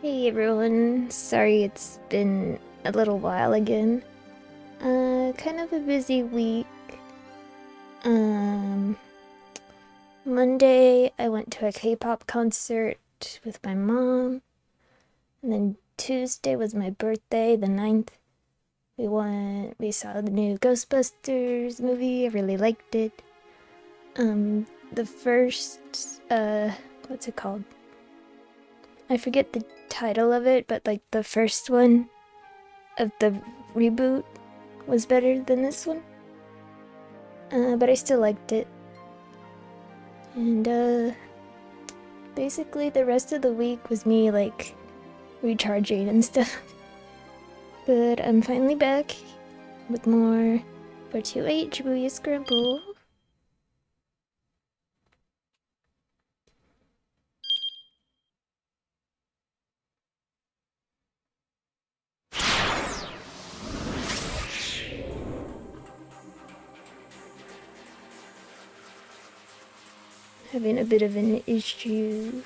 Hey everyone, sorry it's been a little while again. Kind of a busy week. Um, Monday I went to a K-pop concert with my mom, and then Tuesday was my birthday, the 9th. We saw the new Ghostbusters movie, I really liked it. The first, what's it called? I forget the title of it, but like the first one of the reboot was better than this one. But I still liked it. And basically the rest of the week was me like recharging and stuff. But I'm finally back with more 428 Shibuya Scramble. Having a bit of an issue.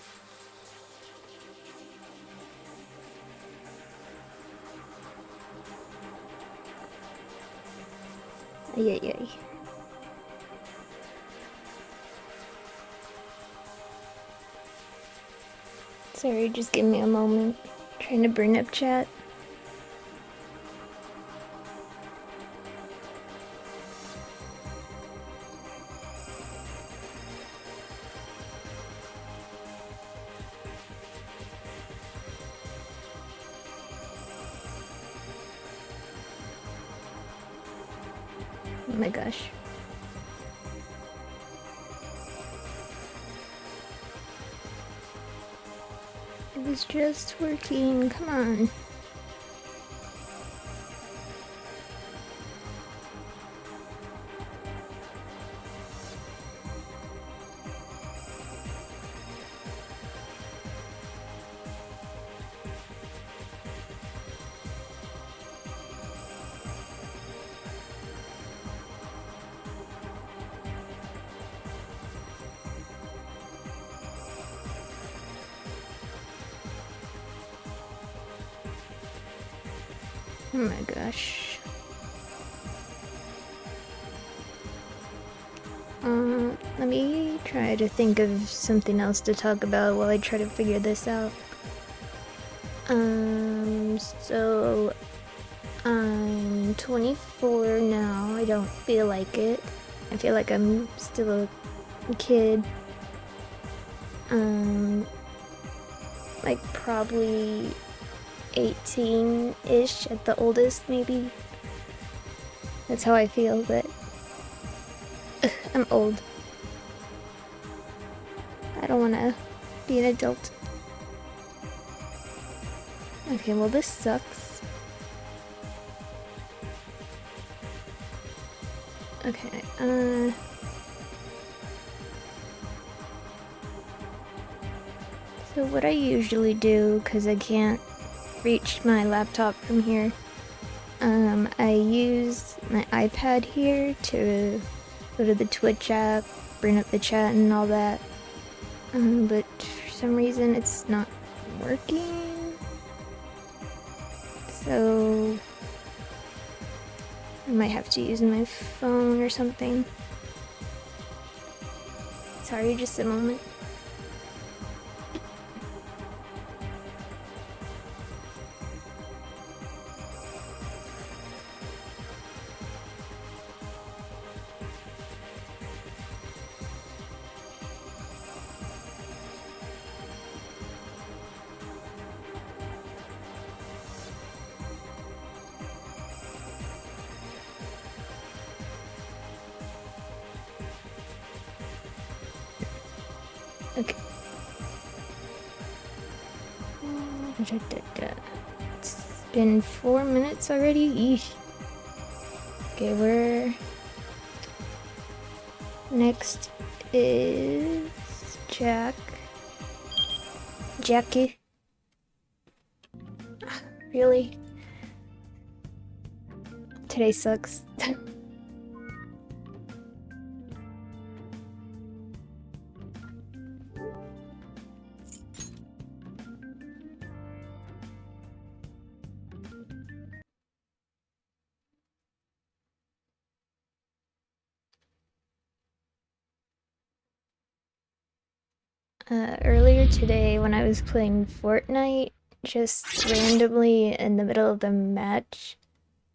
Ay ay ay. Sorry, just give me a moment. Trying to bring up chat. Oh my gosh. It was just working, come on. Oh my gosh. Let me try to think of something else to talk about while I try to figure this out. So I'm 24 now. I don't feel like it. I feel like I'm still a kid. Like probably 18-ish at the oldest, maybe. That's how I feel, but I'm old. I don't want to be an adult. Okay, well this sucks. Okay, so what I usually do, because I can't reach my laptop from here, I use my iPad here to go to the Twitch app, bring up the chat and all that. But for some reason it's not working. So I might have to use my phone or something. Sorry, just a moment. Okay. It's been 4 minutes already? Yeesh. Okay, we're... Next is... Jackie. Really? Today sucks. Earlier today when I was playing Fortnite, just randomly in the middle of the match,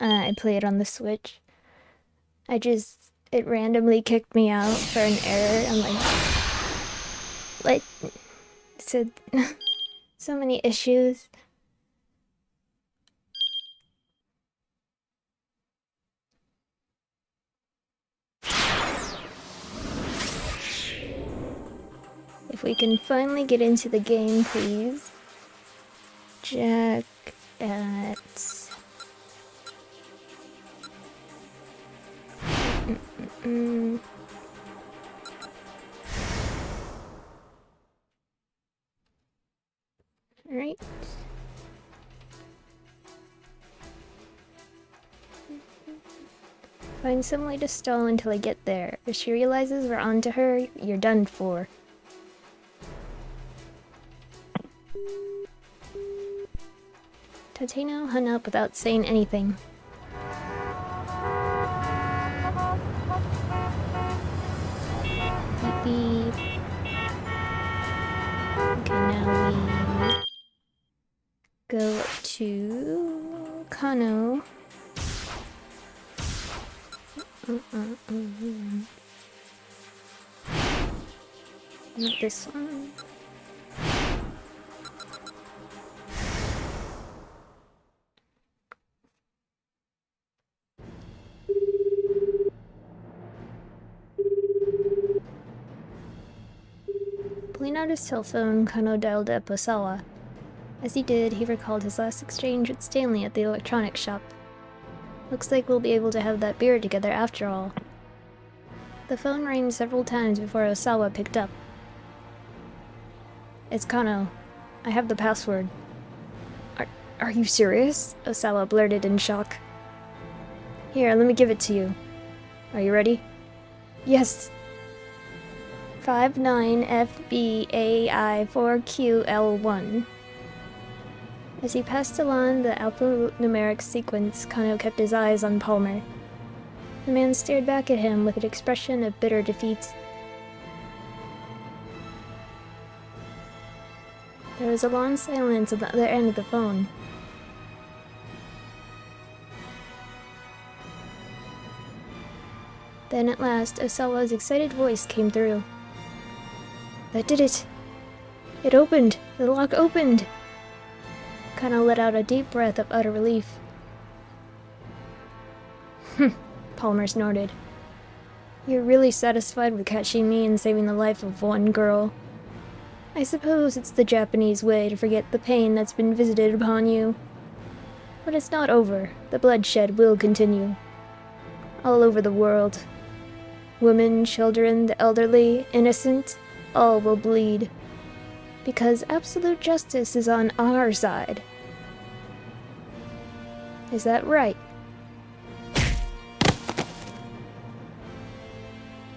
I play it on the Switch. It randomly kicked me out for an error. I'm like, what? So, so many issues. If we can finally get into the game, please. Jack at... Alright. Find some way to stall until I get there. If she realizes we're onto her, you're done for. Tateno hung up without saying anything. Beep beep. Okay, now we go to Kano. Not this one. Pulling out his cell phone, Kano dialed up Osawa. As he did, he recalled his last exchange with Stanley at the electronics shop. Looks like we'll be able to have that beer together after all. The phone rang several times before Osawa picked up. It's Kano. I have the password. Are you serious? Osawa blurted in shock. Here, let me give it to you. Are you ready? Yes. 59FBAI4QL1. As he passed along the alphanumeric sequence, Kano kept his eyes on Palmer. The man stared back at him with an expression of bitter defeat. There was a long silence at the other end of the phone. Then at last, Osawa's excited voice came through. That did it! It opened! The lock opened! Kano let out a deep breath of utter relief. Palmer snorted. You're really satisfied with catching me and saving the life of one girl. I suppose it's the Japanese way to forget the pain that's been visited upon you. But it's not over. The bloodshed will continue. All over the world. Women, children, the elderly, innocent, all will bleed. Because absolute justice is on our side. Is that right?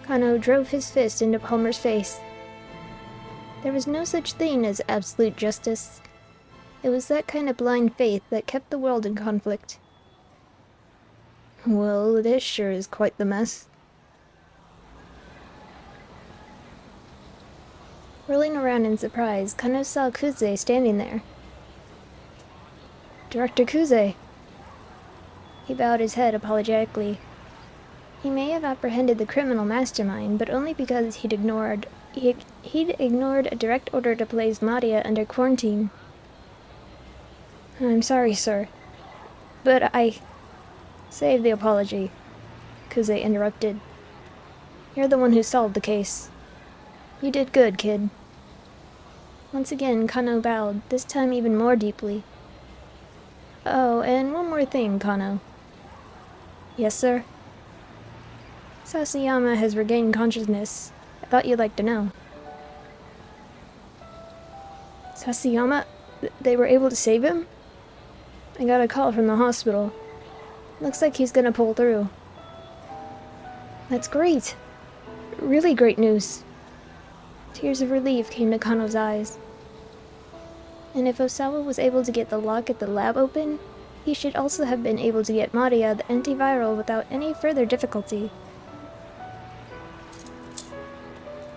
Kano drove his fist into Palmer's face. There was no such thing as absolute justice. It was that kind of blind faith that kept the world in conflict. Well, this sure is quite the mess. Rolling around in surprise, Kano saw Kuze standing there. Director Kuze! He bowed his head apologetically. He may have apprehended the criminal mastermind, but only because he'd ignored a direct order to place Maria under quarantine. I'm sorry, sir. But I... Save the apology, Kuze interrupted. You're the one who solved the case. You did good, kid. Once again, Kano bowed, this time even more deeply. Oh, and one more thing, Kano. Yes, sir? Sasayama has regained consciousness. I thought you'd like to know. Sasayama? They were able to save him? I got a call from the hospital. Looks like he's gonna pull through. That's great. Really great news. Tears of relief came to Kano's eyes. And if Osawa was able to get the lock at the lab open, he should also have been able to get Maria the antiviral without any further difficulty.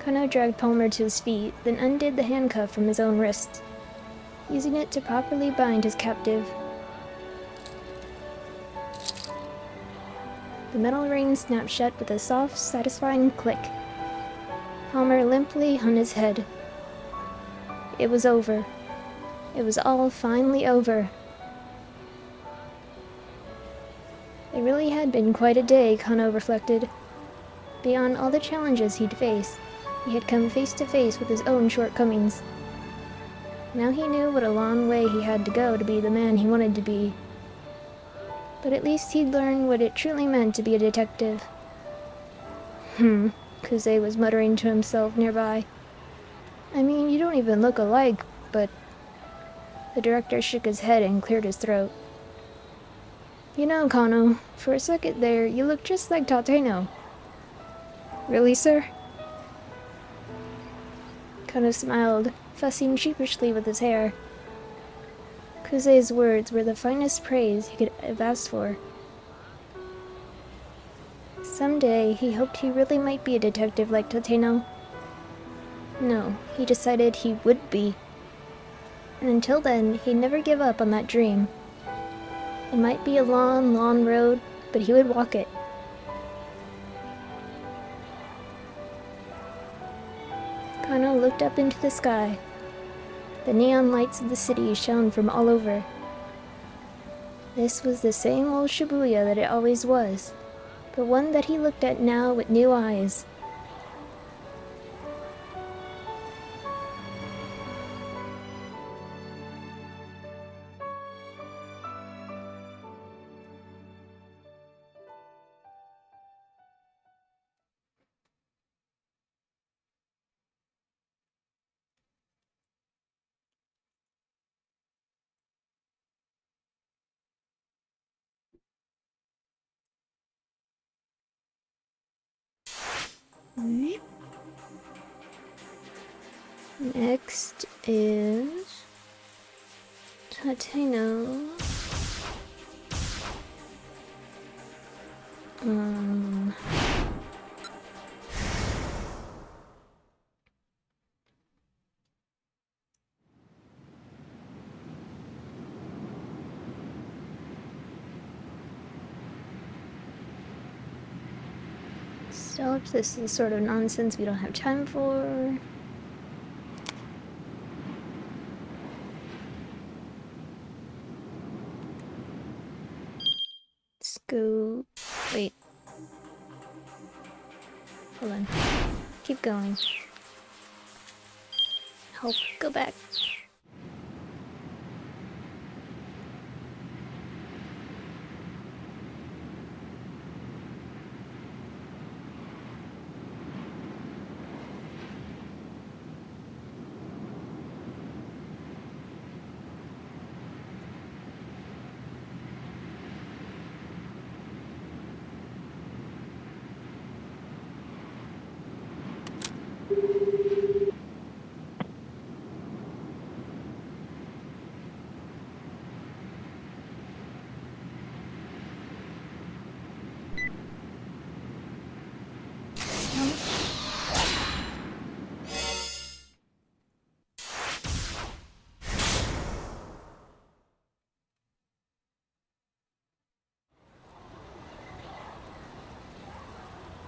Kano dragged Palmer to his feet, then undid the handcuff from his own wrist, using it to properly bind his captive. The metal ring snapped shut with a soft, satisfying click. Palmer limply hung his head. It was over. It was all finally over. It really had been quite a day, Kano reflected. Beyond all the challenges he'd faced, he had come face to face with his own shortcomings. Now he knew what a long way he had to go to be the man he wanted to be. But at least he'd learned what it truly meant to be a detective. Kuze was muttering to himself nearby. I mean, you don't even look alike, but... The director shook his head and cleared his throat. You know, Kano, for a second there, you look just like Tateno. Really, sir? Kano smiled, fussing sheepishly with his hair. Kuze's words were the finest praise he could have asked for. Someday, he hoped he really might be a detective like Tateno. No, he decided he would be. And until then, he'd never give up on that dream. It might be a long, long road, but he would walk it. Kano looked up into the sky. The neon lights of the city shone from all over. This was the same old Shibuya that it always was, but one that he looked at now with new eyes. Next is Tateno. Stop, this is sort of nonsense we don't have time for. Let's go. Wait. Hold on. Keep going. Help, go back.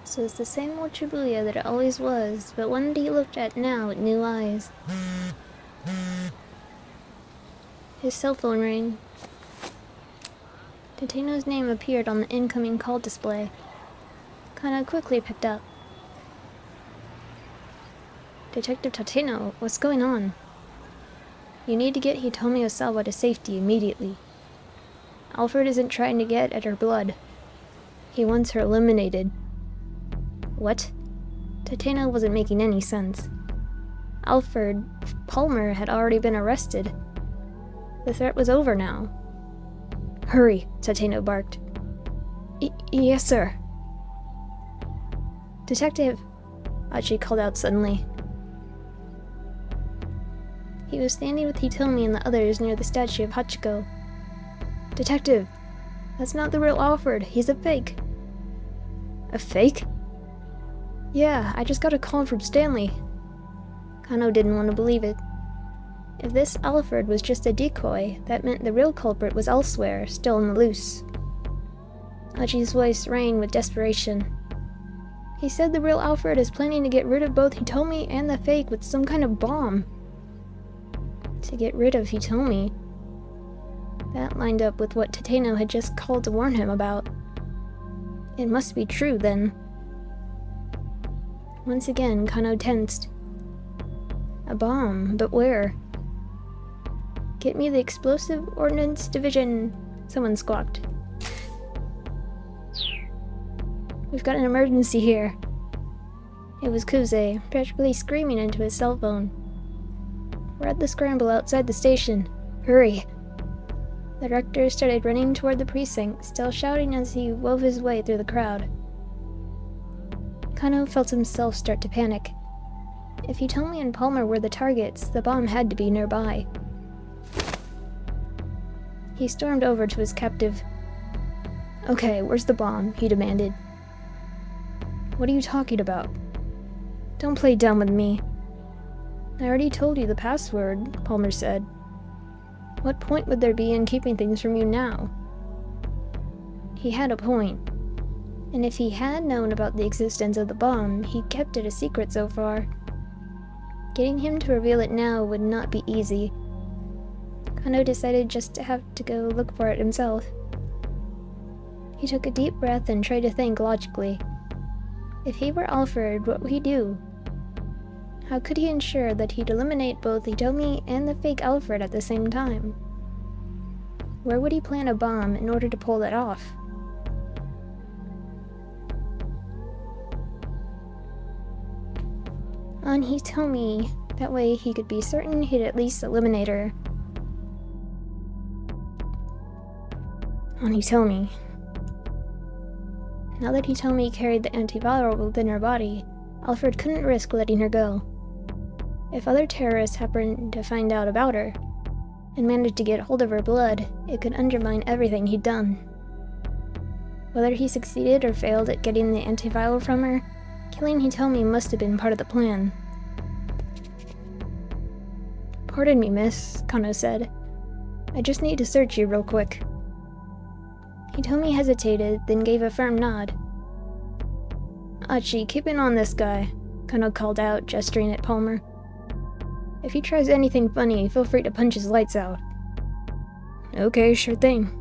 So it's the same old Shibuya that it always was, but one that he looked at now with new eyes. His cell phone rang. Tateno's name appeared on the incoming call display. Kano quickly picked up. Detective Tateno, what's going on? You need to get Hitomi Osawa to safety immediately. Alfred isn't trying to get at her blood. He wants her eliminated. What? Tateno wasn't making any sense. Alfred Palmer had already been arrested. The threat was over now. Hurry, Tateno barked. Yes, sir. Detective, Achi called out suddenly. He was standing with Hitomi and the others near the statue of Hachiko. Detective, that's not the real Alfred. He's a fake. A fake? Yeah, I just got a call from Stanley. Kano didn't want to believe it. If this Alfred was just a decoy, that meant the real culprit was elsewhere, still on the loose. Achi's voice rang with desperation. He said the real Alfred is planning to get rid of both Hitomi and the fake with some kind of bomb. To get rid of Hitomi? That lined up with what Tateno had just called to warn him about. It must be true, then. Once again, Kano tensed. A bomb, but where? Get me the Explosive Ordnance Division, someone squawked. We've got an emergency here. It was Kuze, practically screaming into his cell phone. We're at the Scramble outside the station. Hurry! The director started running toward the precinct, still shouting as he wove his way through the crowd. Kano felt himself start to panic. If Hitomi and Palmer were the targets, the bomb had to be nearby. He stormed over to his captive. Okay, where's the bomb? He demanded. What are you talking about? Don't play dumb with me. I already told you the password, Palmer said. What point would there be in keeping things from you now? He had a point. And if he had known about the existence of the bomb, he kept it a secret so far. Getting him to reveal it now would not be easy. Kano decided just to have to go look for it himself. He took a deep breath and tried to think logically. If he were Alfred, what would he do? How could he ensure that he'd eliminate both Hitomi and the fake Alfred at the same time? Where would he plant a bomb in order to pull that off? On Hitomi, that way he could be certain he'd at least eliminate her. On Hitomi. Now that Hitomi carried the antiviral within her body, Alfred couldn't risk letting her go. If other terrorists happened to find out about her, and managed to get hold of her blood, it could undermine everything he'd done. Whether he succeeded or failed at getting the antiviral from her, killing Hitomi must have been part of the plan. Pardon me, miss, Kano said. I just need to search you real quick. Hitomi hesitated, then gave a firm nod. Achi, keep an eye on this guy, Kano called out, gesturing at Palmer. If he tries anything funny, feel free to punch his lights out. Okay, sure thing.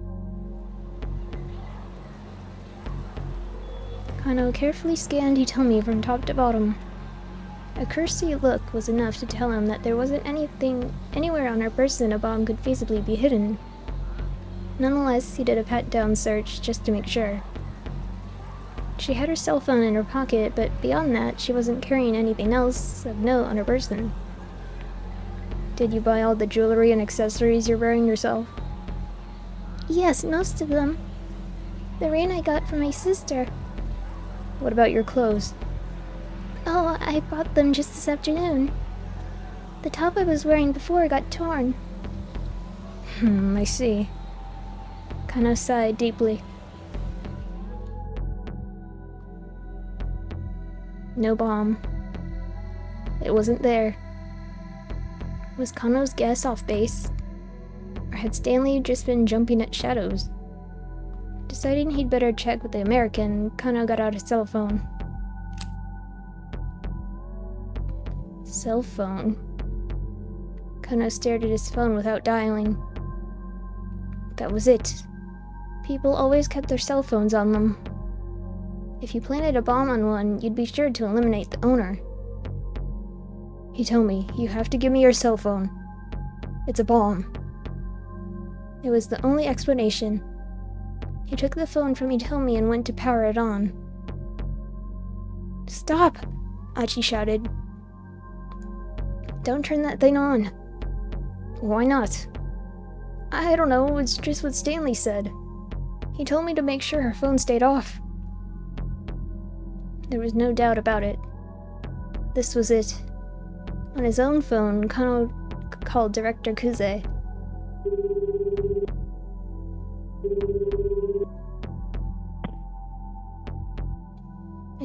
Kano carefully scanned Hitomi from top to bottom. A cursory look was enough to tell him that there wasn't anything anywhere on her person a bomb could feasibly be hidden. Nonetheless, he did a pat-down search just to make sure. She had her cell phone in her pocket, but beyond that, she wasn't carrying anything else of note on her person. Did you buy all the jewelry and accessories you're wearing yourself? Yes, most of them. The ring I got from my sister. What about your clothes? Oh, I bought them just this afternoon. The top I was wearing before got torn. I see. Kano sighed deeply. No bomb. It wasn't there. Was Kano's guess off base? Or had Stanley just been jumping at shadows? Deciding he'd better check with the American, Kano got out his cell phone. Cell phone? Kano stared at his phone without dialing. That was it. People always kept their cell phones on them. If you planted a bomb on one, you'd be sure to eliminate the owner. He told me, you have to give me your cell phone. It's a bomb. It was the only explanation. He took the phone from Hitomi and went to power it on. Stop! Achi shouted. Don't turn that thing on. Why not? I don't know, it's just what Stanley said. He told me to make sure her phone stayed off. There was no doubt about it. This was it. On his own phone, Kano called Director Kuze.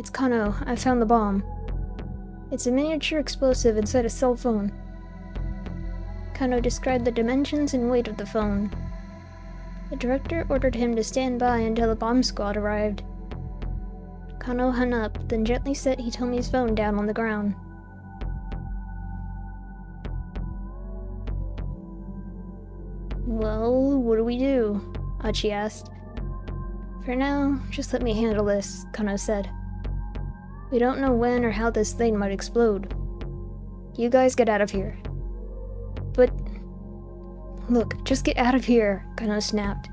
It's Kano. I found the bomb. It's a miniature explosive inside a cell phone. Kano described the dimensions and weight of the phone. The director ordered him to stand by until the bomb squad arrived. Kano hung up, then gently set Hitomi's phone down on the ground. Well, what do we do? Achi asked. For now, just let me handle this, Kano said. We don't know when or how this thing might explode. You guys get out of here. But... Look, just get out of here, Kano snapped.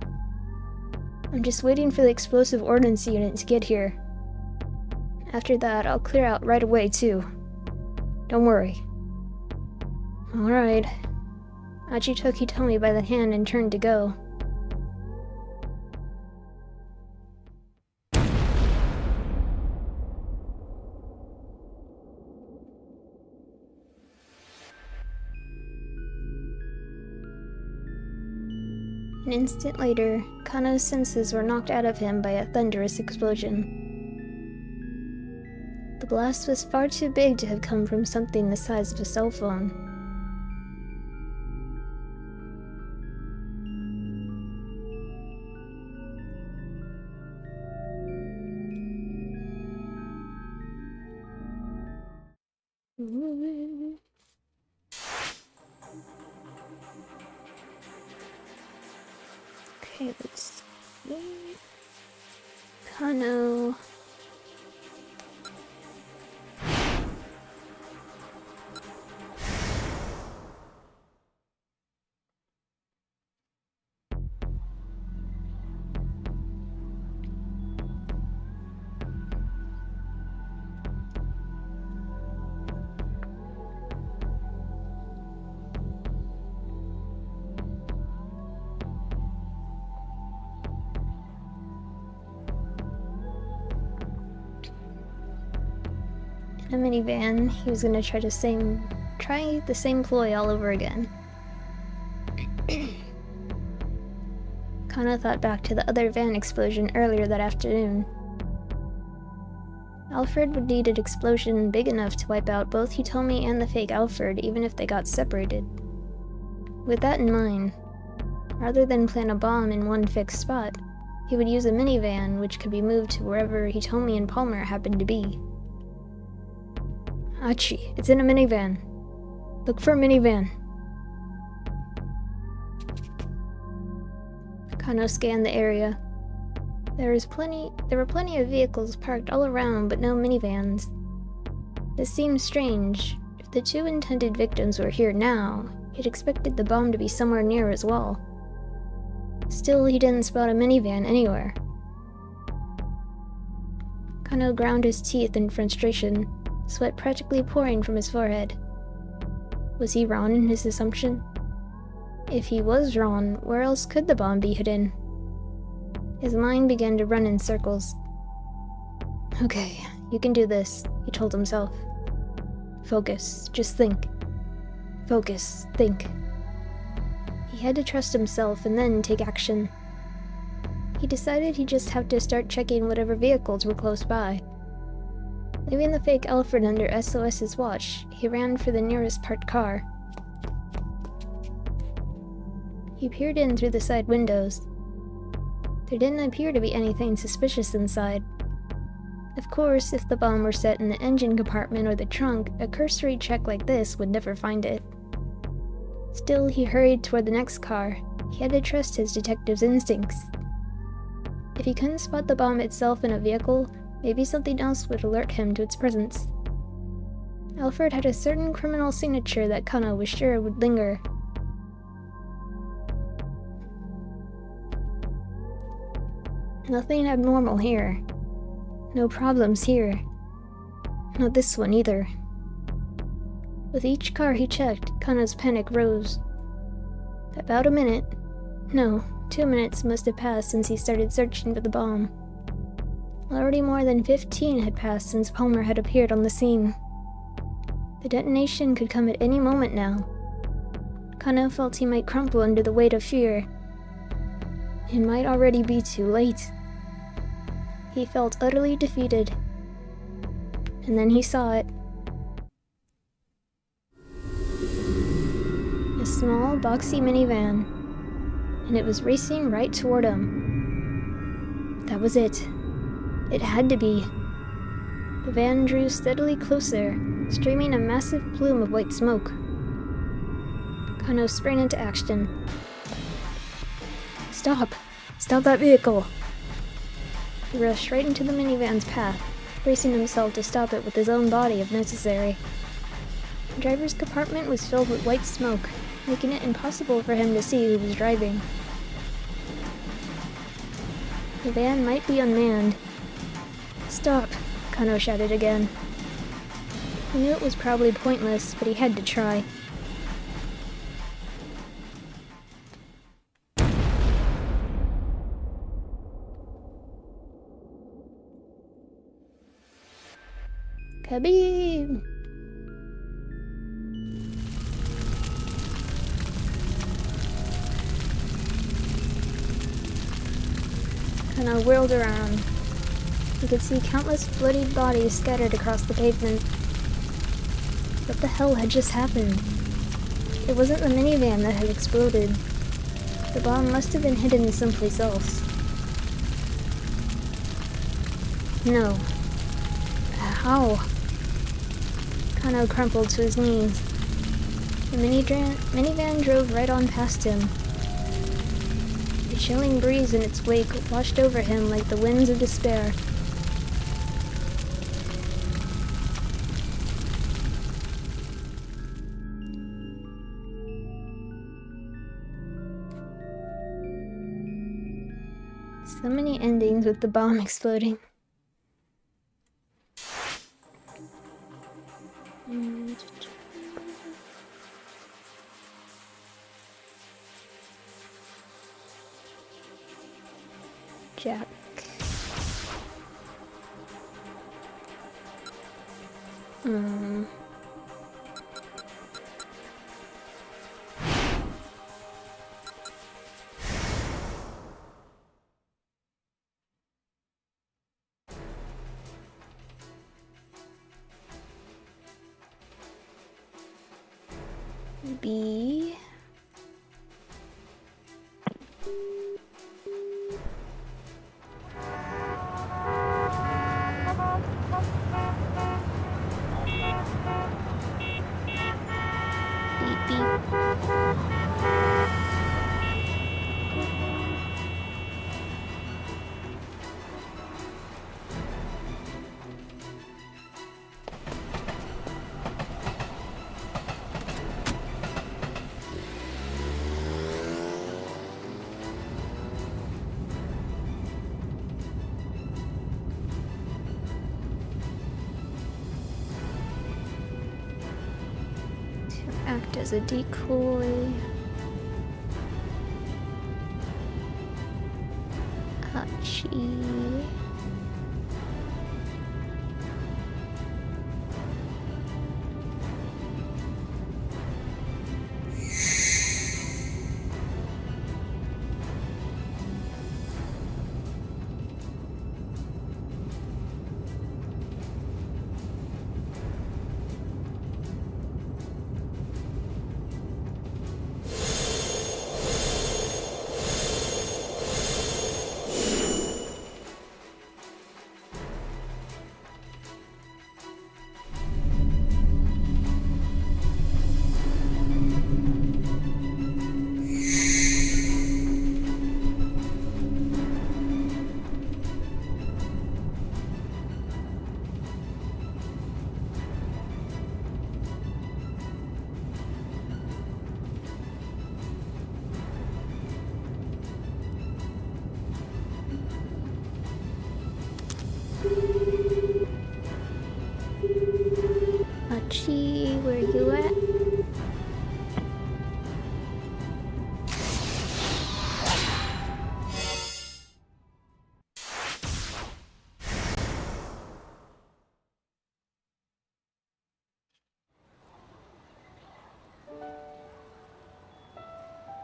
I'm just waiting for the explosive ordnance unit to get here. After that, I'll clear out right away, too. Don't worry. Alright. Achi took Hitomi by the hand and turned to go. An instant later, Kano's senses were knocked out of him by a thunderous explosion. The blast was far too big to have come from something the size of a cell phone. Okay, let's see. Kano. In a minivan, he was gonna try the same ploy all over again. Kano thought back to the other van explosion earlier that afternoon. Alfred would need an explosion big enough to wipe out both Hitomi and the fake Alfred, even if they got separated. With that in mind, rather than plant a bomb in one fixed spot, he would use a minivan which could be moved to wherever Hitomi and Palmer happened to be. Achi, it's in a minivan. Look for a minivan. Kano scanned the area. There were plenty of vehicles parked all around, but no minivans. This seemed strange. If the two intended victims were here now, he'd expected the bomb to be somewhere near as well. Still, he didn't spot a minivan anywhere. Kano ground his teeth in frustration, sweat practically pouring from his forehead. Was he wrong in his assumption? If he was wrong, where else could the bomb be hidden? His mind began to run in circles. Okay, you can do this, he told himself. Focus, just think. Focus, think. He had to trust himself and then take action. He decided he'd just have to start checking whatever vehicles were close by. Leaving the fake Alfred under SOS's watch, he ran for the nearest parked car. He peered in through the side windows. There didn't appear to be anything suspicious inside. Of course, if the bomb were set in the engine compartment or the trunk, a cursory check like this would never find it. Still, he hurried toward the next car. He had to trust his detective's instincts. If he couldn't spot the bomb itself in a vehicle, maybe something else would alert him to its presence. Alfred had a certain criminal signature that Kano was sure would linger. Nothing abnormal here. No problems here. Not this one either. With each car he checked, Kano's panic rose. About a minute, no, 2 minutes must have passed since he started searching for the bomb. Already more than 15 had passed since Palmer had appeared on the scene. The detonation could come at any moment now. Kano felt he might crumple under the weight of fear. It might already be too late. He felt utterly defeated. And then he saw it. A small, boxy minivan, and it was racing right toward him. That was it. It had to be. The van drew steadily closer, streaming a massive plume of white smoke. Kano sprang into action. Stop! Stop that vehicle! He rushed right into the minivan's path, bracing himself to stop it with his own body if necessary. The driver's compartment was filled with white smoke, making it impossible for him to see who was driving. The van might be unmanned. Stop! Kano shouted again. He knew it was probably pointless, but he had to try. Kaboom! Kano whirled around. He could see countless bloodied bodies scattered across the pavement. What the hell had just happened? It wasn't the minivan that had exploded. The bomb must have been hidden someplace else. No. How? Kano crumpled to his knees. The minivan drove right on past him. The chilling breeze in its wake washed over him like the winds of despair. So many endings with the bomb exploding. Jack. B. Beep beep. Act as a decoy. Hachi. Hachi, where you at?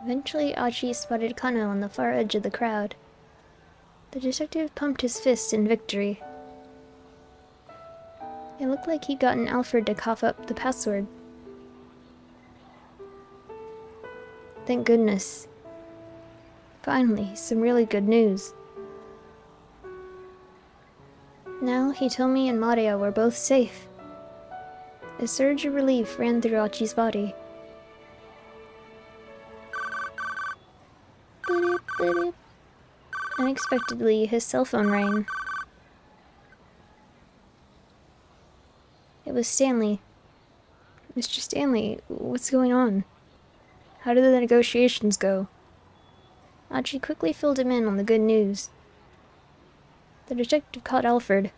Eventually, Achi spotted Kano on the far edge of the crowd. The detective pumped his fist in victory. It looked like he'd gotten Alfred to cough up the password. Thank goodness. Finally, some really good news. Now, Hitomi and Maria were both safe. A surge of relief ran through Achi's body. Boop, boop. Unexpectedly, his cell phone rang. It was Stanley. Mr. Stanley, what's going on? How did the negotiations go? Achi quickly filled him in on the good news. The detective caught Alfred.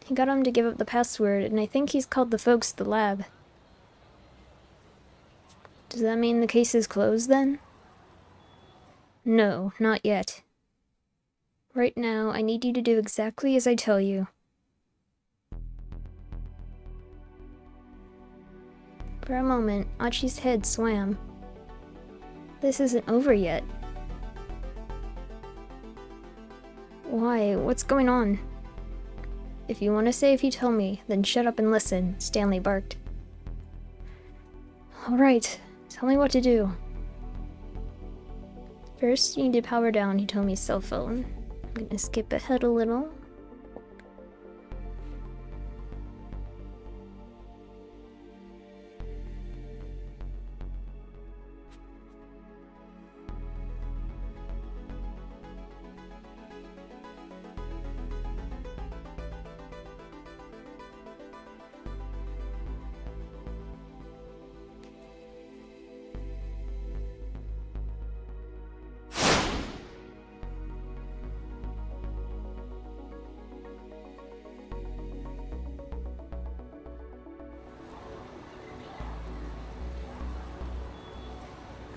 He got him to give up the password, and I think he's called the folks at the lab. Does that mean the case is closed, then? No, not yet. Right now, I need you to do exactly as I tell you. For a moment, Achi's head swam. This isn't over yet. Why? What's going on? If you want to say if you tell me, then shut up and listen, Stanley barked. Alright, tell me what to do. First, you need to power down Hitomi's cell phone. I'm gonna skip ahead a little.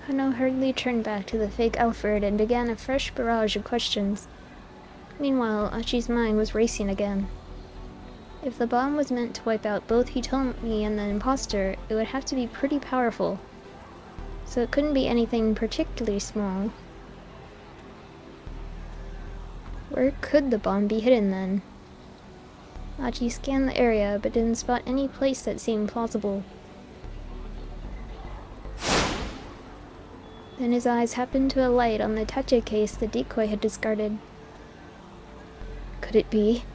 Kano hurriedly turned back to the fake Alfred and began a fresh barrage of questions. Meanwhile, Achi's mind was racing again. If the bomb was meant to wipe out both Hitomi and the imposter, it would have to be pretty powerful. So it couldn't be anything particularly small. Where could the bomb be hidden then? Achi scanned the area but didn't spot any place that seemed plausible. Then his eyes happened to alight on the tache case the decoy had discarded. Could it be?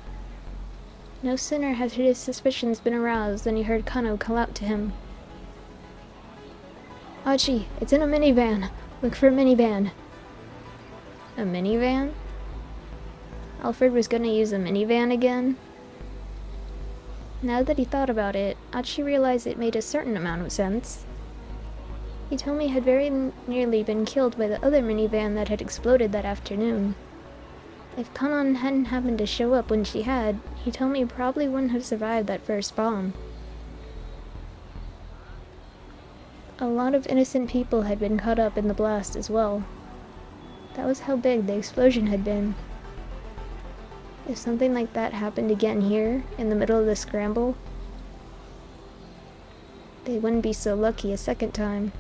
No sooner had his suspicions been aroused than he heard Kano call out to him. Achi, it's in a minivan. Look for a minivan. A minivan? Alfred was gonna use a minivan again? Now that he thought about it, Achi realized it made a certain amount of sense. Hitomi had very nearly been killed by the other minivan that had exploded that afternoon. If Kanon hadn't happened to show up when she had, Hitomi probably wouldn't have survived that first bomb. A lot of innocent people had been caught up in the blast as well. That was how big the explosion had been. If something like that happened again here, in the middle of the scramble, they wouldn't be so lucky a second time.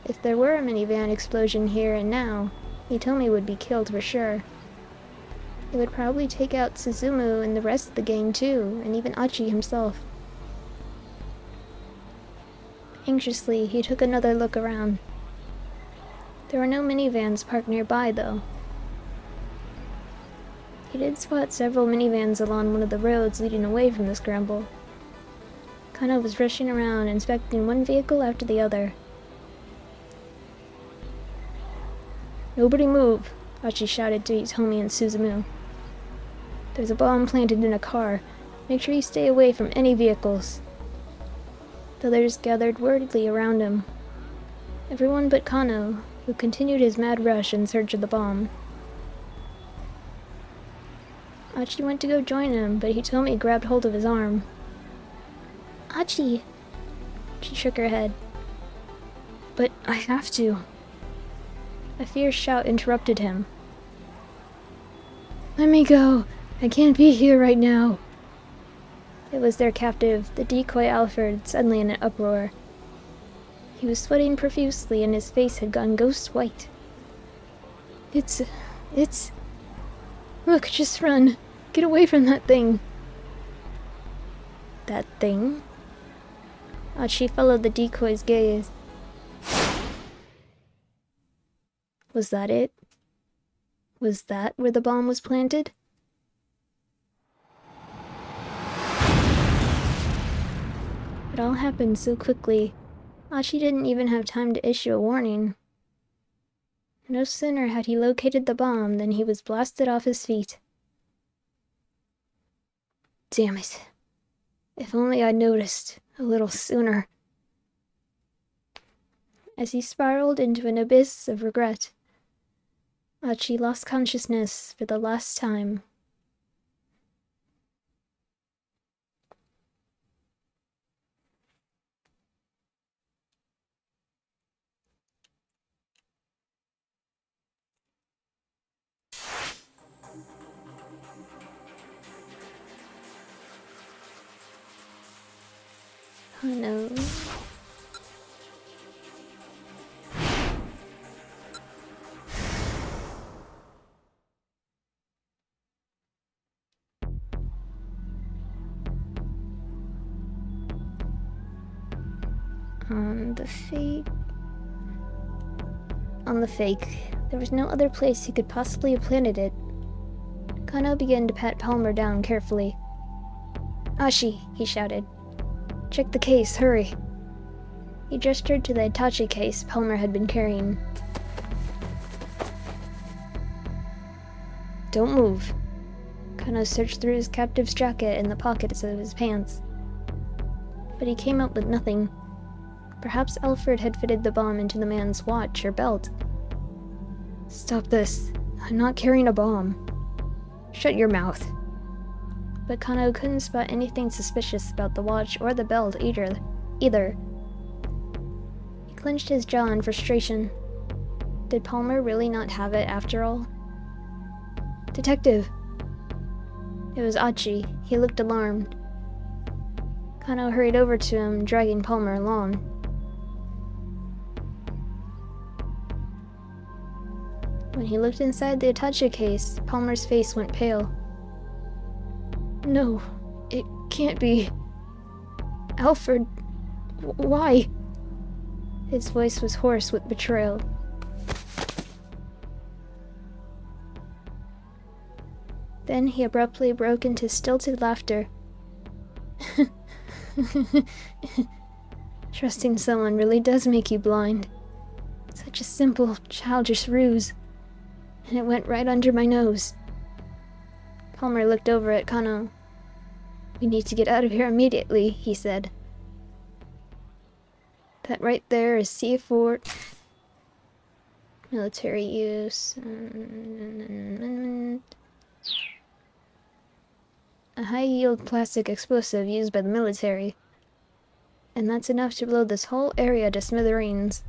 If there were a minivan explosion here and now, Hitomi would be killed for sure. It would probably take out Suzumu and the rest of the gang too, and even Achi himself. Anxiously, he took another look around. There were no minivans parked nearby, though. He did spot several minivans along one of the roads leading away from the scramble. Kano was rushing around, inspecting one vehicle after the other. Nobody move, Achi shouted to Hitomi and Suzumu. There's a bomb planted in a car. Make sure you stay away from any vehicles. The others gathered worriedly around him. Everyone but Kano, who continued his mad rush in search of the bomb. Achi went to go join him, but Hitomi grabbed hold of his arm. Achi! She shook her head. But I have to. A fierce shout interrupted him. Let me go! I can't be here right now! It was their captive, the decoy Alfred, suddenly in an uproar. He was sweating profusely and his face had gone ghost white. It's... Look, just run! Get away from that thing! That thing? Achi followed the decoy's gaze. Was that it? Was that where the bomb was planted? It all happened so quickly. Achi didn't even have time to issue a warning. No sooner had he located the bomb than he was blasted off his feet. Damn it. If only I'd noticed a little sooner. As he spiraled into an abyss of regret, Achi lost consciousness for the last time. Oh no. On the fake, there was no other place he could possibly have planted it. Kano began to pat Palmer down carefully. Ashi, he shouted. Check the case, hurry. He gestured to the Itachi case Palmer had been carrying. Don't move. Kano searched through his captive's jacket and the pockets of his pants. But he came up with nothing. Perhaps Alfred had fitted the bomb into the man's watch or belt. Stop this. I'm not carrying a bomb. Shut your mouth. But Kano couldn't spot anything suspicious about the watch or the belt either. He clenched his jaw in frustration. Did Palmer really not have it after all? Detective! It was Achi. He looked alarmed. Kano hurried over to him, dragging Palmer along. When he looked inside the Itachi case, Palmer's face went pale. No, it can't be. Alfred, why? His voice was hoarse with betrayal. Then he abruptly broke into stilted laughter. Trusting someone really does make you blind. Such a simple, childish ruse. And it went right under my nose. Palmer looked over at Kano. We need to get out of here immediately, he said. That right there is C4. Military use. A high-yield plastic explosive used by the military. And that's enough to blow this whole area to smithereens.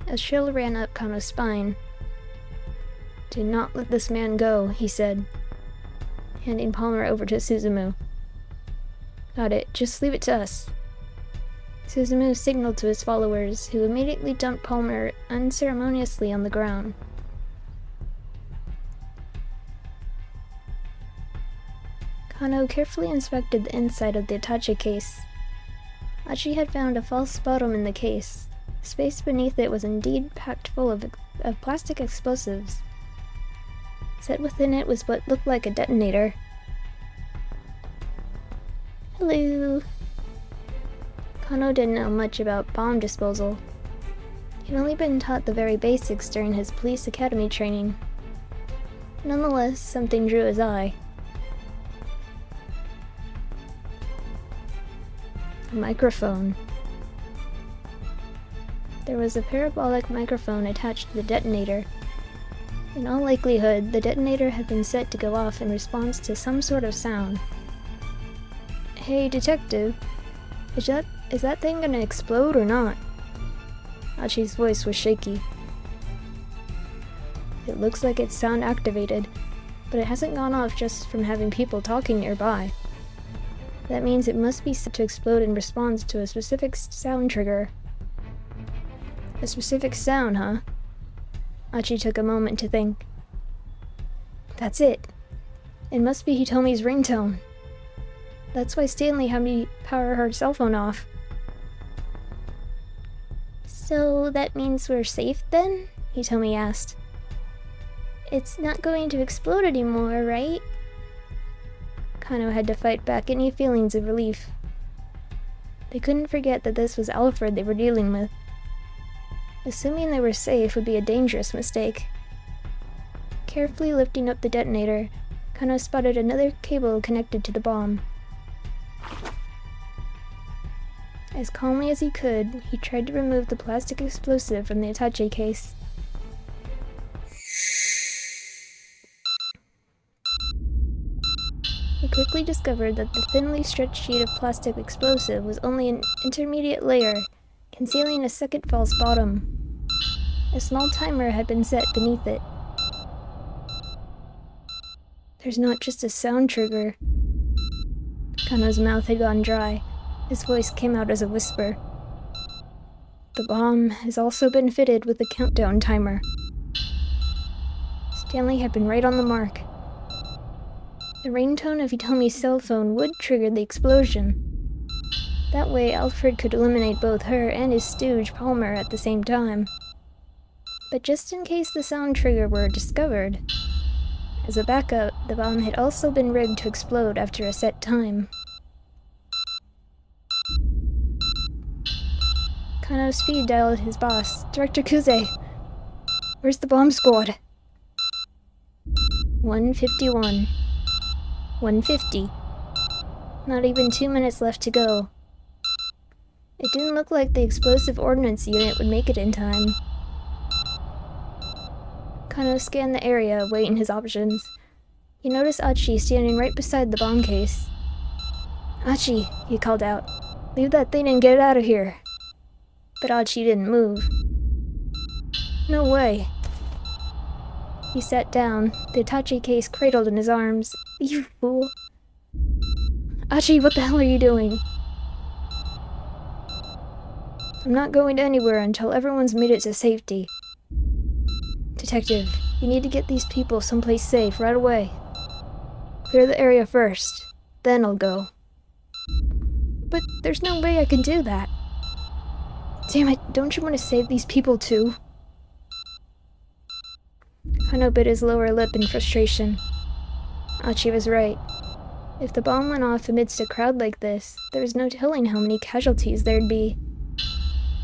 A chill ran up Kano's spine. Do not let this man go, he said, handing Palmer over to Suzumu. Got it, just leave it to us. Suzumu signaled to his followers, who immediately dumped Palmer unceremoniously on the ground. Kano carefully inspected the inside of the Itachi case. Achi had found a false bottom in the case. The space beneath it was indeed packed full of plastic explosives. Set within it was what looked like a detonator. Hello. Kano didn't know much about bomb disposal. He'd only been taught the very basics during his police academy training. Nonetheless, something drew his eye. A microphone. There was a parabolic microphone attached to the detonator. In all likelihood, the detonator had been set to go off in response to some sort of sound. Hey, detective, is that thing gonna explode or not? Achi's voice was shaky. It looks like it's sound activated, but it hasn't gone off just from having people talking nearby. That means it must be set to explode in response to a specific sound trigger. A specific sound, huh? Achi took a moment to think. That's it. It must be Hitomi's ringtone. That's why Stanley had me power her cell phone off. So that means we're safe then? Hitomi asked. It's not going to explode anymore, right? Kano had to fight back any feelings of relief. They couldn't forget that this was Alfred they were dealing with. Assuming they were safe would be a dangerous mistake. Carefully lifting up the detonator, Kano spotted another cable connected to the bomb. As calmly as he could, he tried to remove the plastic explosive from the attaché case. He quickly discovered that the thinly stretched sheet of plastic explosive was only an intermediate layer, concealing a second false bottom. A small timer had been set beneath it. There's not just a sound trigger. Kano's mouth had gone dry. His voice came out as a whisper. The bomb has also been fitted with a countdown timer. Stanley had been right on the mark. The ringtone of Hitomi's cell phone would trigger the explosion. That way, Alfred could eliminate both her and his stooge, Palmer, at the same time. But just in case the sound trigger were discovered, as a backup, the bomb had also been rigged to explode after a set time. Kano speed dialed his boss, Director Kuze. Where's the bomb squad? 151. 150. Not even 2 minutes left to go. It didn't look like the explosive ordnance unit would make it in time. Kano scanned the area, weighing his options. He noticed Achi standing right beside the bomb case. Achi, he called out. Leave that thing and get out of here. But Achi didn't move. No way. He sat down, the attaché case cradled in his arms. You fool. Achi, what the hell are you doing? I'm not going anywhere until everyone's made it to safety. Detective, you need to get these people someplace safe right away. Clear the area first, then I'll go. But there's no way I can do that. Damn it, don't you want to save these people too? Kano bit his lower lip in frustration. Achi was right. If the bomb went off amidst a crowd like this, there was no telling how many casualties there'd be.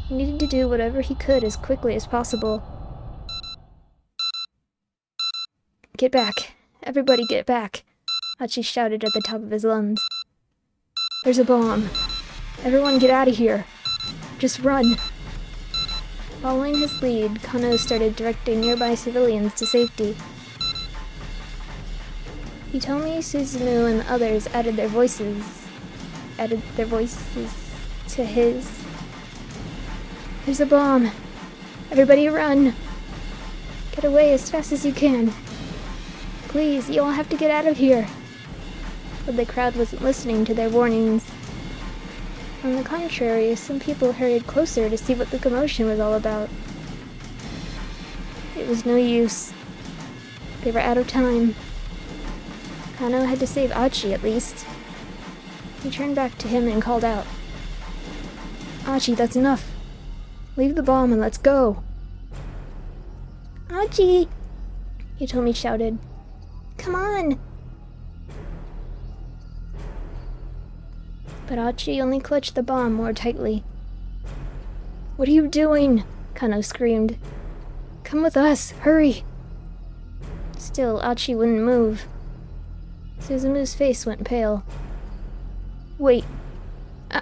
He needed to do whatever he could as quickly as possible. Get back. Everybody get back. Achi shouted at the top of his lungs. There's a bomb. Everyone get out of here. Just run. Following his lead, Kano started directing nearby civilians to safety. Hitomi, Suzumu, and the others added their voices to his. There's a bomb. Everybody run. Get away as fast as you can. Please, you all have to get out of here. But the crowd wasn't listening to their warnings. On the contrary, some people hurried closer to see what the commotion was all about. It was no use. They were out of time. Kano had to save Achi at least. He turned back to him and called out. Achi, that's enough. Leave the bomb and let's go. Achi! Hitomi shouted. Come on! But Achi only clutched the bomb more tightly. What are you doing? Kano screamed. Come with us, hurry! Still, Achi wouldn't move. Suzumu's face went pale. Wait.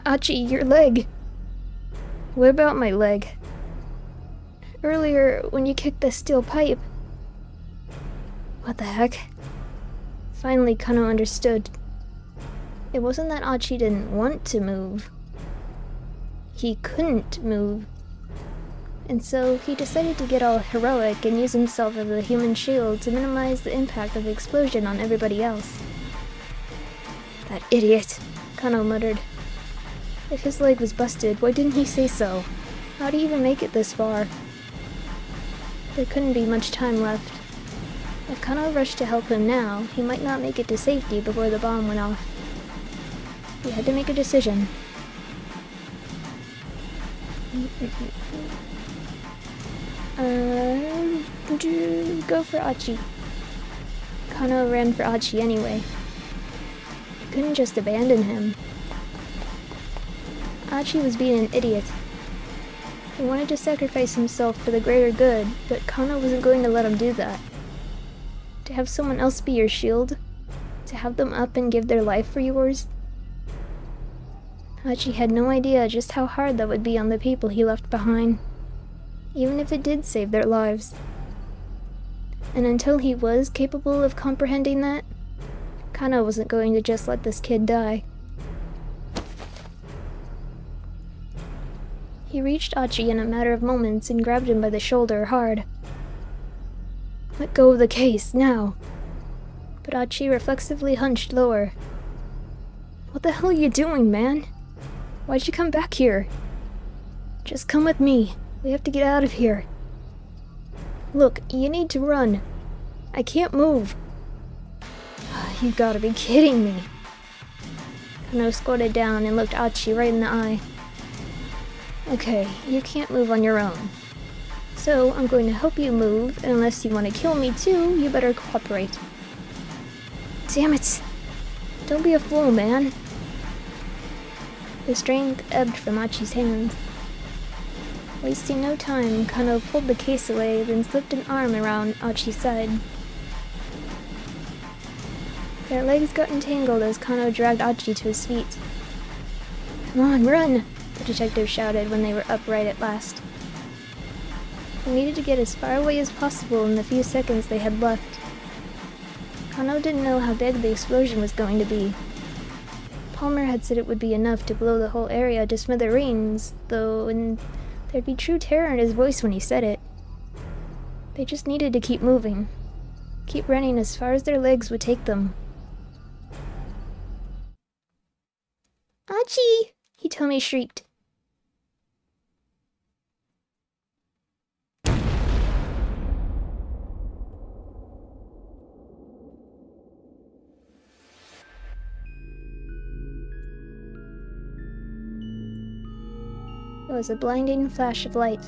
Achi, your leg! What about my leg? Earlier, when you kicked the steel pipe. What the heck? Finally, Kano understood. It wasn't that Achi didn't want to move. He couldn't move. And so he decided to get all heroic and use himself as a human shield to minimize the impact of the explosion on everybody else. That idiot, Kano muttered. If his leg was busted, why didn't he say so? How'd he even make it this far? There couldn't be much time left. If Kano rushed to help him now, he might not make it to safety before the bomb went off. He had to make a decision. Go for Achi. Kano ran for Achi anyway. He couldn't just abandon him. Achi was being an idiot. He wanted to sacrifice himself for the greater good, but Kano wasn't going to let him do that. To have someone else be your shield, to have them up and give their life for yours. Achi had no idea just how hard that would be on the people he left behind, even if it did save their lives. And until he was capable of comprehending that, Kano wasn't going to just let this kid die. He reached Achi in a matter of moments and grabbed him by the shoulder hard. Let go of the case, now! But Achi reflexively hunched lower. What the hell are you doing, man? Why'd you come back here? Just come with me. We have to get out of here. Look, you need to run. I can't move. You gotta be kidding me. Kano squatted down and looked Achi right in the eye. Okay, you can't move on your own. So I'm going to help you move, and unless you want to kill me too, you better cooperate. Damn it! Don't be a fool, man. The strength ebbed from Achi's hands. Wasting no time, Kano pulled the case away, then slipped an arm around Achi's side. Their legs got entangled as Kano dragged Achi to his feet. Come on, run! The detective shouted when they were upright at last. They needed to get as far away as possible in the few seconds they had left. Kano didn't know how big the explosion was going to be. Palmer had said it would be enough to blow the whole area to smithereens, though, and there'd be true terror in his voice when he said it. They just needed to keep moving. Keep running as far as their legs would take them. Achi! Hitomi shrieked. It was a blinding flash of light.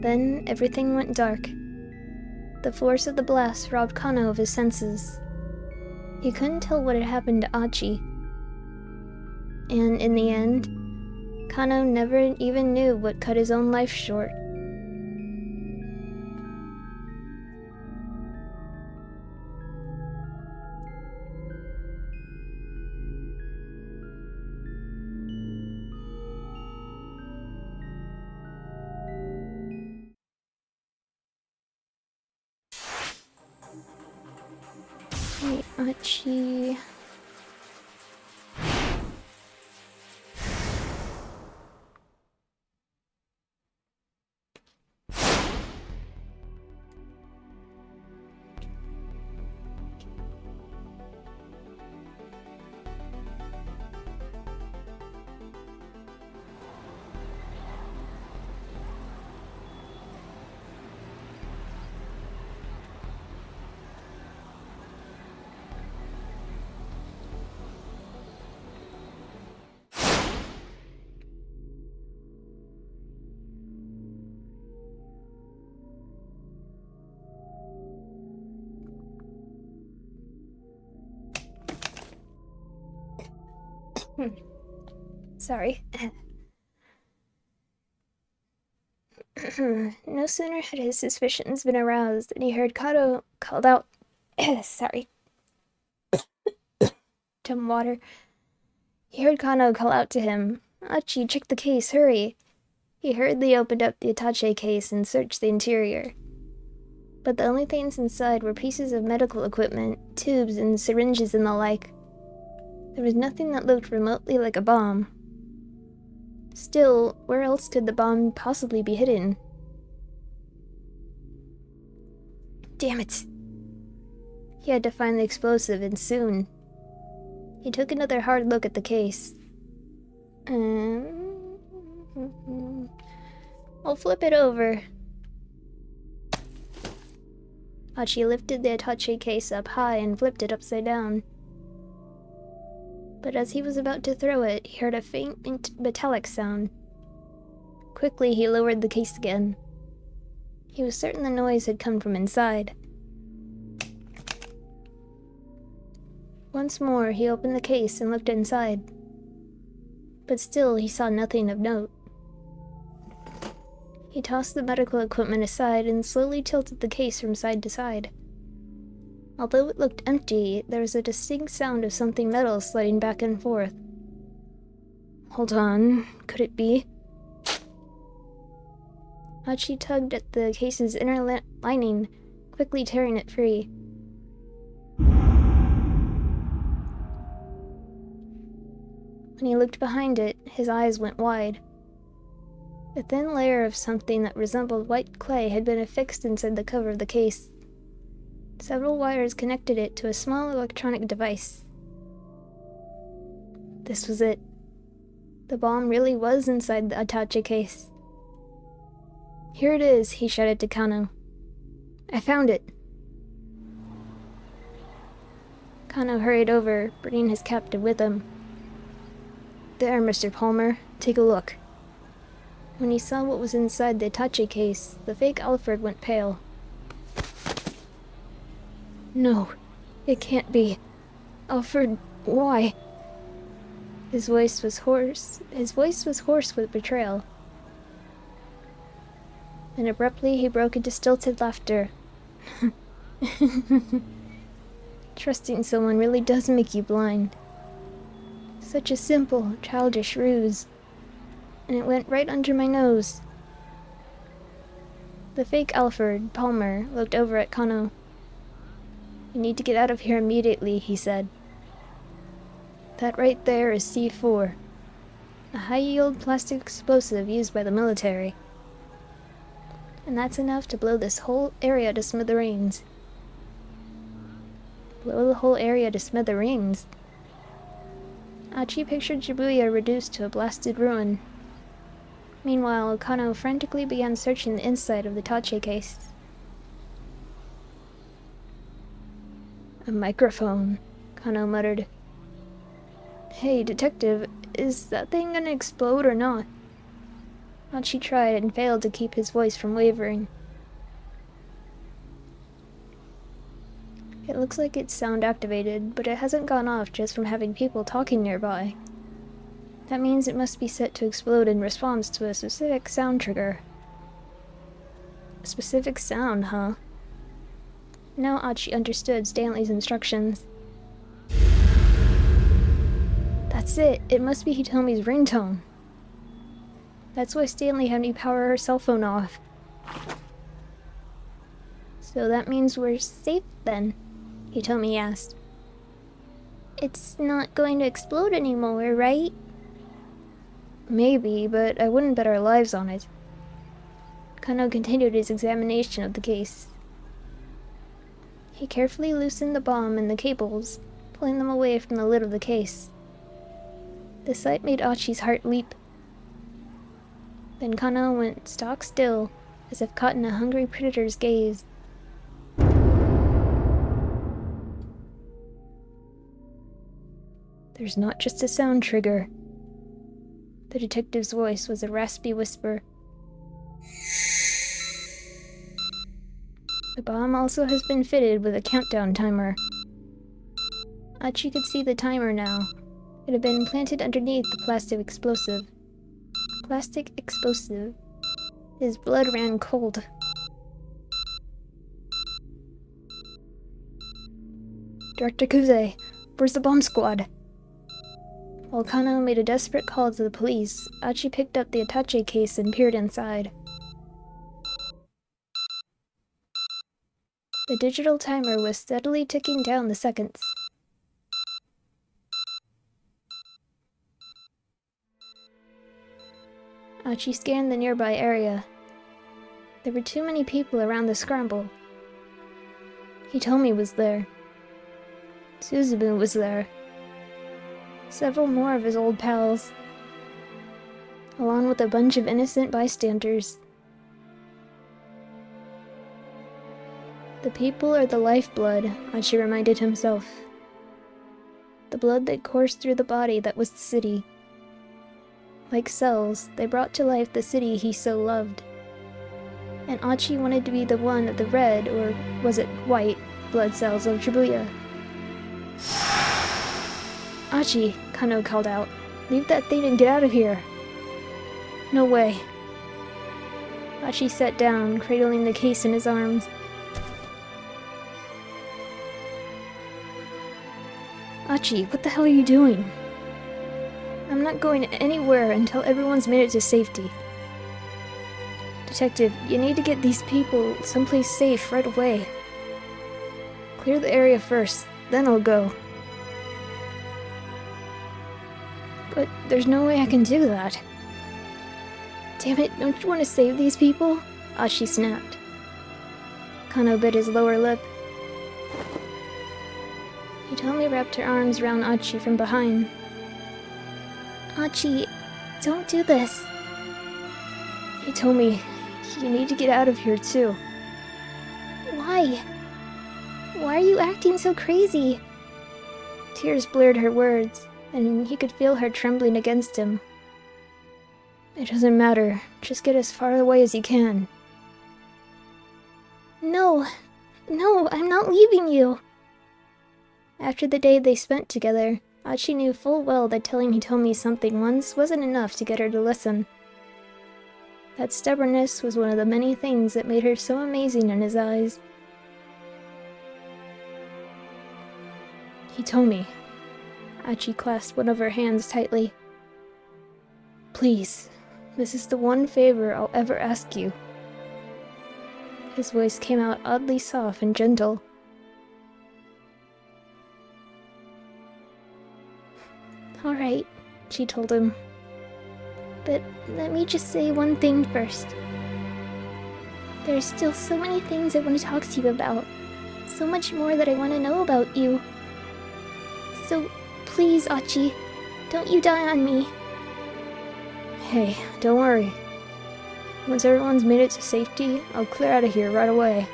Then everything went dark. The force of the blast robbed Kano of his senses. He couldn't tell what had happened to Achi. And in the end, Kano never even knew what cut his own life short. Hey, Achi... Sorry. No sooner had his suspicions been aroused than he heard Kato called out. Sorry. Dumb water. He heard Kano call out to him, Achi, check the case, hurry. He hurriedly opened up the attaché case and searched the interior. But the only things inside were pieces of medical equipment, tubes and syringes and the like. There was nothing that looked remotely like a bomb. Still, where else could the bomb possibly be hidden? Damn it! He had to find the explosive, and soon. He took another hard look at the case. I'll flip it over. Achi lifted the attaché case up high and flipped it upside down. but as he was about to throw it, he heard a faint metallic sound. Quickly, he lowered the case again. He was certain the noise had come from inside. Once more, he opened the case and looked inside. But still, he saw nothing of note. He tossed the medical equipment aside and slowly tilted the case from side to side. Although it looked empty, there was a distinct sound of something metal sliding back and forth. Hold on, could it be? Hachi tugged at the case's inner lining, quickly tearing it free. When he looked behind it, his eyes went wide. A thin layer of something that resembled white clay had been affixed inside the cover of the case. Several wires connected it to a small electronic device. This was it. The bomb really was inside the attaché case. Here it is, he shouted to Kano. I found it. Kano hurried over, bringing his captive with him. There, Mr. Palmer, take a look. When he saw what was inside the attaché case, the fake Alfred went pale. No, it can't be. Alfred, why? His voice was hoarse with betrayal. And abruptly he broke into stilted laughter. Trusting someone really does make you blind. Such a simple, childish ruse. And it went right under my nose. The fake Alfred, Palmer, looked over at Kano. You need to get out of here immediately, he said. That right there is C4, a high-yield plastic explosive used by the military. And that's enough to blow this whole area to smithereens. Blow the whole area to smithereens? Achi pictured Shibuya reduced to a blasted ruin. Meanwhile, Kano frantically began searching the inside of the attaché case. A microphone, Kano muttered. Hey, detective, is that thing gonna explode or not? Hachi tried and failed to keep his voice from wavering. It looks like it's sound activated, but it hasn't gone off just from having people talking nearby. That means it must be set to explode in response to a specific sound trigger. A specific sound, huh? Now Achi understood Stanley's instructions. That's it! It must be Hitomi's ringtone. That's why Stanley had me power her cell phone off. So that means we're safe then? Hitomi asked. It's not going to explode anymore, right? Maybe, but I wouldn't bet our lives on it. Kano continued his examination of the case. He carefully loosened the bomb and the cables, pulling them away from the lid of the case. The sight made Achi's heart leap. Then Kano went stock still, as if caught in a hungry predator's gaze. There's not just a sound trigger. The detective's voice was a raspy whisper. The bomb also has been fitted with a countdown timer. Achi could see the timer now. It had been planted underneath the plastic explosive. Plastic explosive. His blood ran cold. Director Kuze, where's the bomb squad? While Kano made a desperate call to the police, Achi picked up the attaché case and peered inside. The digital timer was steadily ticking down the seconds. Achi scanned the nearby area. There were too many people around the Scramble. Hitomi was there. Suzumu was there. Several more of his old pals, along with a bunch of innocent bystanders. The people are the lifeblood, Achi reminded himself. The the blood that coursed through the body that was the city. Like cells, they brought to life the city he so loved. And Achi wanted to be the one of the red, or was it white, blood cells of Shibuya. Achi, Kano called out. Leave that thing and get out of here. No way. Achi sat down, cradling the case in his arms. Achi, what the hell are you doing? I'm not going anywhere until everyone's made it to safety. Detective, you need to get these people someplace safe right away. Clear the area first, then I'll go. But there's no way I can do that. Damn it, don't you want to save these people? Achi snapped. Kano bit his lower lip. Hitomi wrapped her arms around Achi from behind. Achi, don't do this. Hitomi, you need to get out of here too. Why? Why are you acting so crazy? Tears blurred her words, and he could feel her trembling against him. It doesn't matter. Just get as far away as you can. No, I'm not leaving you. After the day they spent together, Achi knew full well that telling Hitomi something once wasn't enough to get her to listen. That stubbornness was one of the many things that made her so amazing in his eyes. Hitomi. Achi clasped one of her hands tightly. Please, this is the one favor I'll ever ask you. His voice came out oddly soft and gentle. Alright, she told him. But let me just say one thing first. There's still so many things I want to talk to you about. So much more that I want to know about you. So, please, Achi, don't you die on me. Hey, don't worry. Once everyone's made it to safety, I'll clear out of here right away.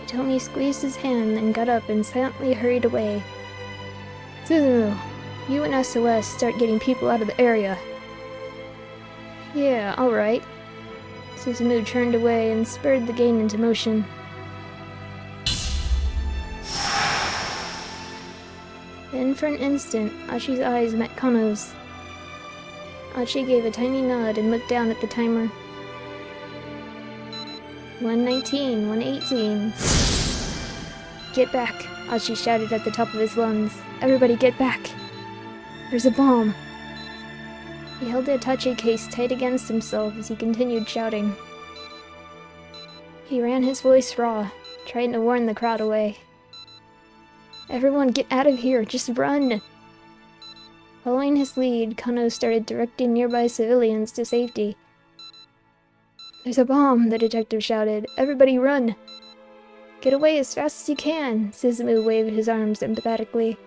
Hitomi squeezed his hand, then got up and silently hurried away. Suzumu, you and SOS start getting people out of the area. Yeah, alright. Suzumu turned away and spurred the game into motion. Then for an instant, Achi's eyes met Kano's. Achi gave a tiny nod and looked down at the timer. 1:19, 1:18. Get back, Achi shouted at the top of his lungs. Everybody get back! There's a bomb! He held the attaché case tight against himself as he continued shouting. He ran his voice raw, trying to warn the crowd away. Everyone get out of here, just run! Following his lead, Kano started directing nearby civilians to safety. There's a bomb, the detective shouted. Everybody run! Get away as fast as you can, Suzumu waved his arms emphatically.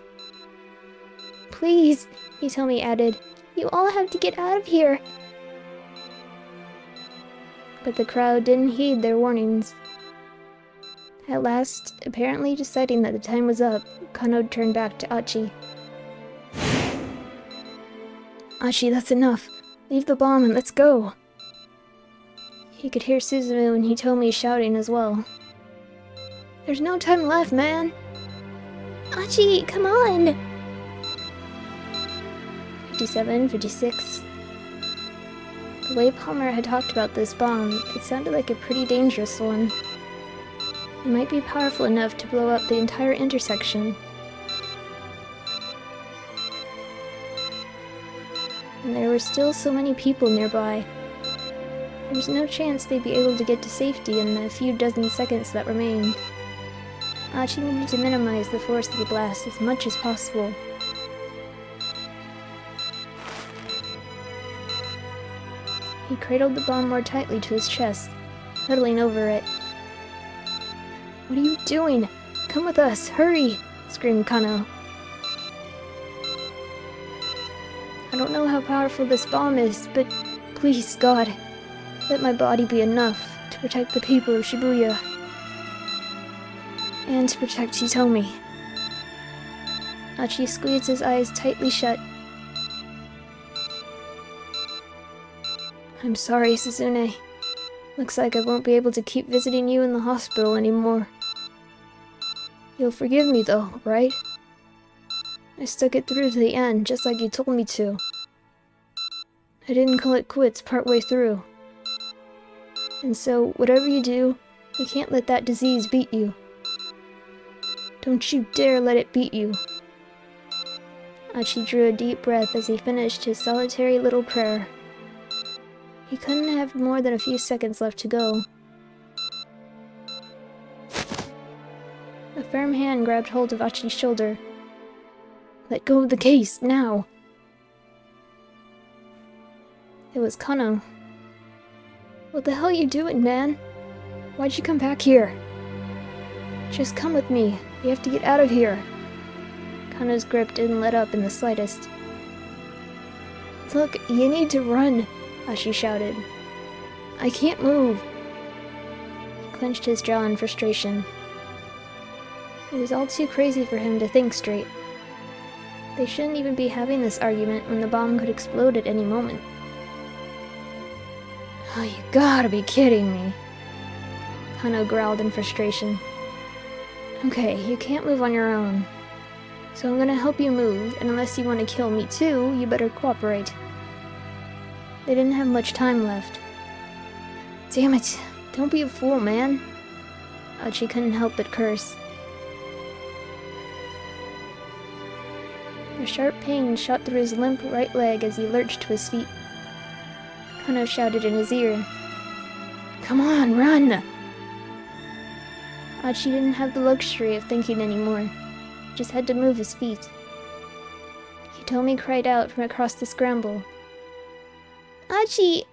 Please, Hitomi added. You all have to get out of here! But the crowd didn't heed their warnings. At last, apparently deciding that the time was up, Kano turned back to Achi. Achi, that's enough. Leave the bomb and let's go! He could hear Suzumu and Hitomi shouting as well. There's no time left, man! Achi, come on! 57, 56. The way Palmer had talked about this bomb, it sounded like a pretty dangerous one. It might be powerful enough to blow up the entire intersection. And there were still so many people nearby. There was no chance they'd be able to get to safety in the few dozen seconds that remained. Achi needed to minimize the force of the blast as much as possible. He cradled the bomb more tightly to his chest, huddling over it. What are you doing? Come with us, hurry! Screamed Kano. I don't know how powerful this bomb is, but please, God, let my body be enough to protect the people of Shibuya. And to protect Hitomi. Achi squeezed his eyes tightly shut. I'm sorry, Suzune. Looks like I won't be able to keep visiting you in the hospital anymore. You'll forgive me though, right? I stuck it through to the end, just like you told me to. I didn't call it quits partway through. And so, whatever you do, you can't let that disease beat you. Don't you dare let it beat you. Achi drew a deep breath as he finished his solitary little prayer. He couldn't have more than a few seconds left to go. A firm hand grabbed hold of Achi's shoulder. Let go of the case, now! It was Kano. What the hell are you doing, man? Why'd you come back here? Just come with me. We have to get out of here. Kano's grip didn't let up in the slightest. Look, you need to run, Achi shouted. I can't move. He clenched his jaw in frustration. It was all too crazy for him to think straight. They shouldn't even be having this argument when the bomb could explode at any moment. Oh, you gotta be kidding me. Kano growled in frustration. Okay, you can't move on your own. So I'm gonna help you move, and unless you want to kill me too, you better cooperate. They didn't have much time left. Damn it, don't be a fool, man. Achi couldn't help but curse. A sharp pain shot through his limp right leg as he lurched to his feet. Kano shouted in his ear. Come on, run! Achi didn't have the luxury of thinking anymore. He just had to move his feet. Hitomi cried out from across the scramble. Achi!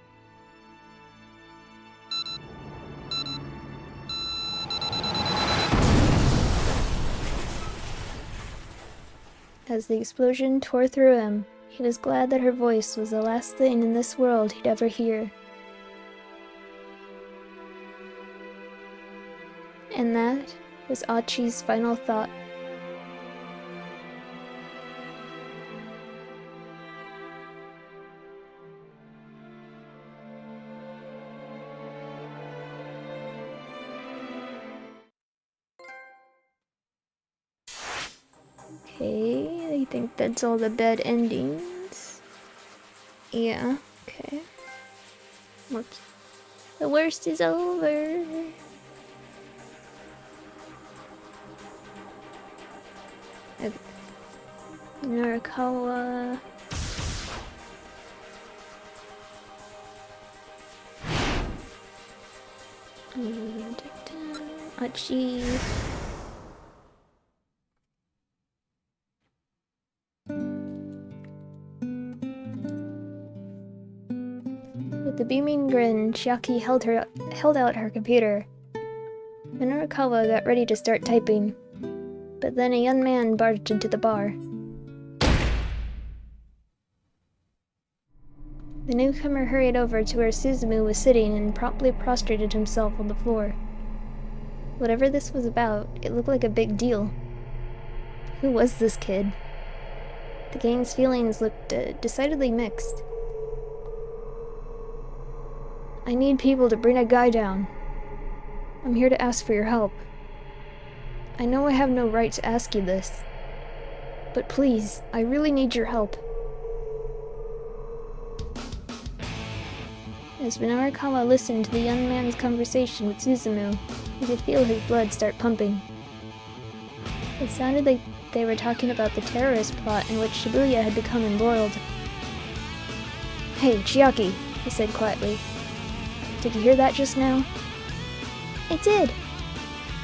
As the explosion tore through him, he was glad that her voice was the last thing in this world he'd ever hear. And that was Achi's final thought. Okay, I think that's all the bad endings. Yeah, okay. Whoops. The worst is over. Okay. Narakawa. Achi. With a beaming grin, Chiaki held out her computer. Minorikawa got ready to start typing, but then a young man barged into the bar. The newcomer hurried over to where Suzumu was sitting and promptly prostrated himself on the floor. Whatever this was about, it looked like a big deal. Who was this kid? The gang's feelings looked decidedly mixed. I need people to bring a guy down. I'm here to ask for your help. I know I have no right to ask you this, but please, I really need your help. As Minorikawa listened to the young man's conversation with Suzumu, he could feel his blood start pumping. It sounded like they were talking about the terrorist plot in which Shibuya had become embroiled. Hey, Chiaki, he said quietly. Did you hear that just now? I did.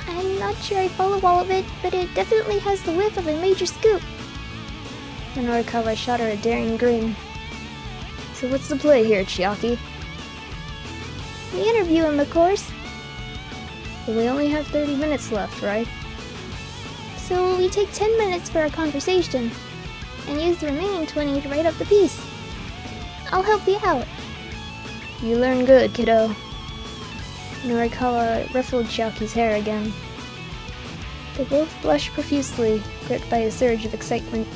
I'm not sure I follow all of it, but it definitely has the whiff of a major scoop. Minorikawa shot her a daring grin. So what's the play here, Chiaki? We interview him, of course. But we only have 30 minutes left, right? So we take 10 minutes for our conversation, and use the remaining 20 to write up the piece. I'll help you out. You learn good, kiddo. Norikawa ruffled Chiaki's hair again. They both blushed profusely, gripped by a surge of excitement.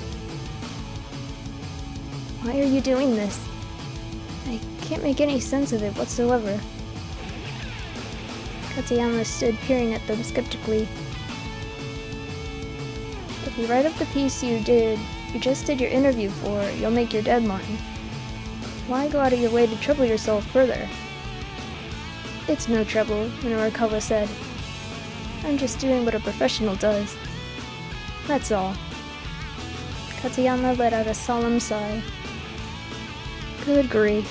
Why are you doing this? I can't make any sense of it whatsoever. Katayama stood peering at them skeptically. If you write up the piece you just did your interview for, you'll make your deadline. Why go out of your way to trouble yourself further? It's no trouble, Minorukawa said. I'm just doing what a professional does. That's all. Katayama let out a solemn sigh. Good grief.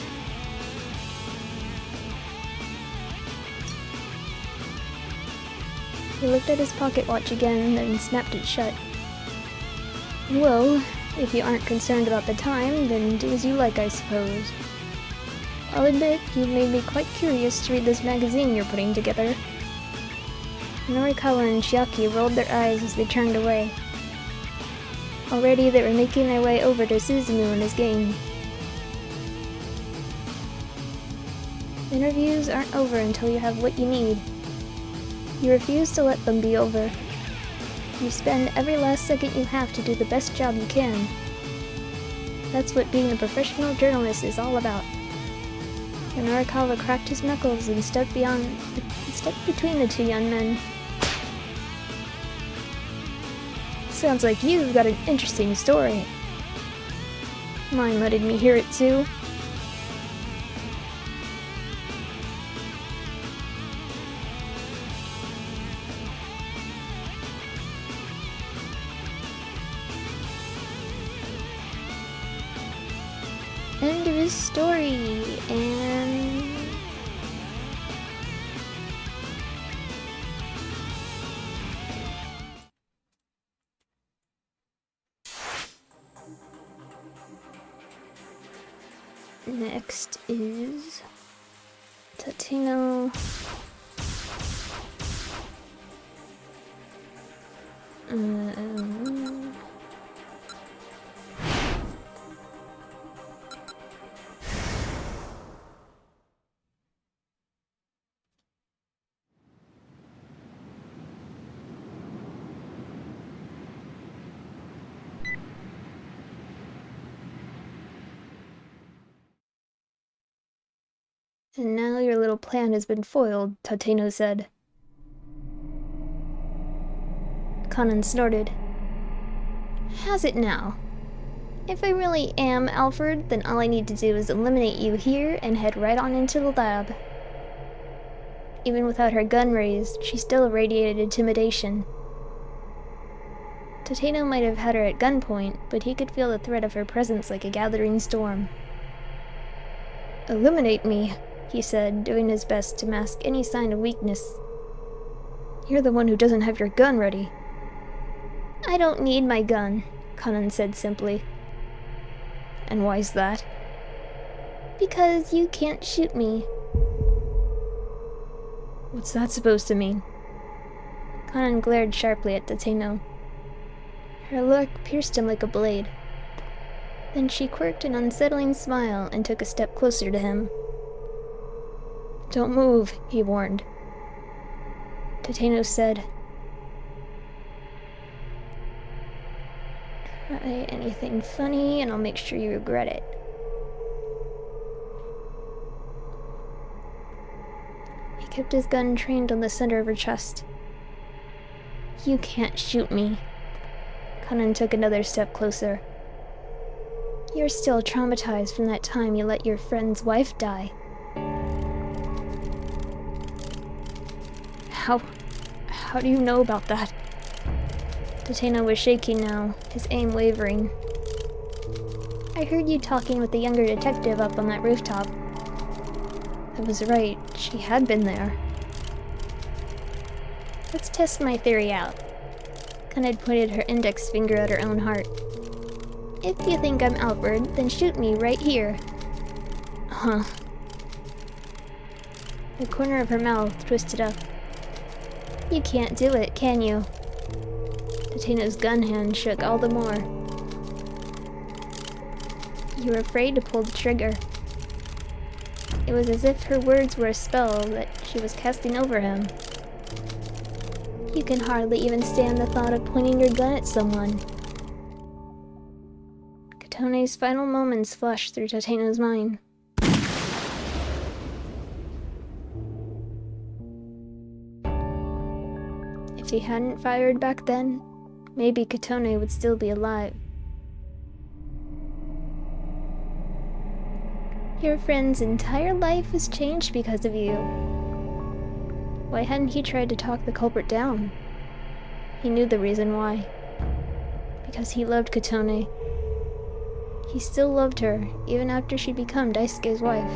He looked at his pocket watch again, then snapped it shut. Well, if you aren't concerned about the time, then do as you like, I suppose. I'll admit, you've made me quite curious to read this magazine you're putting together. Norikawa and Chiaki rolled their eyes as they turned away. Already they were making their way over to Suzumu and his gang. Interviews aren't over until you have what you need. You refuse to let them be over. You spend every last second you have to do the best job you can. That's what being a professional journalist is all about. Norikawa cracked his knuckles and stepped between the two young men. Sounds like you've got an interesting story. Mind letting me hear it too? End of his story, and... next is... Tatino... And now your little plan has been foiled, Tateno said. Conan snorted. Has it now? If I really am Alfred, then all I need to do is eliminate you here and head right on into the lab. Even without her gun raised, she still radiated intimidation. Tateno might have had her at gunpoint, but he could feel the threat of her presence like a gathering storm. Eliminate me, he said, doing his best to mask any sign of weakness. You're the one who doesn't have your gun ready. I don't need my gun, Conan said simply. And why's that? Because you can't shoot me. What's that supposed to mean? Conan glared sharply at Tateno. Her look pierced him like a blade. Then she quirked an unsettling smile and took a step closer to him. Don't move, he warned. Tateno said, try anything funny and I'll make sure you regret it. He kept his gun trained on the center of her chest. You can't shoot me. Conan took another step closer. You're still traumatized from that time you let your friend's wife die. How do you know about that? Tateno was shaking now, his aim wavering. I heard you talking with the younger detective up on that rooftop. I was right, she had been there. Let's test my theory out. Conan pointed her index finger at her own heart. If you think I'm Alfred, then shoot me right here. Huh. The corner of her mouth twisted up. You can't do it, can you? Tateno's gun hand shook all the more. You were afraid to pull the trigger. It was as if her words were a spell that she was casting over him. You can hardly even stand the thought of pointing your gun at someone. Katone's final moments flashed through Tateno's mind. If he hadn't fired back then, maybe Katone would still be alive. Your friend's entire life was changed because of you. Why hadn't he tried to talk the culprit down? He knew the reason why. Because he loved Katone. He still loved her, even after she'd become Daisuke's wife.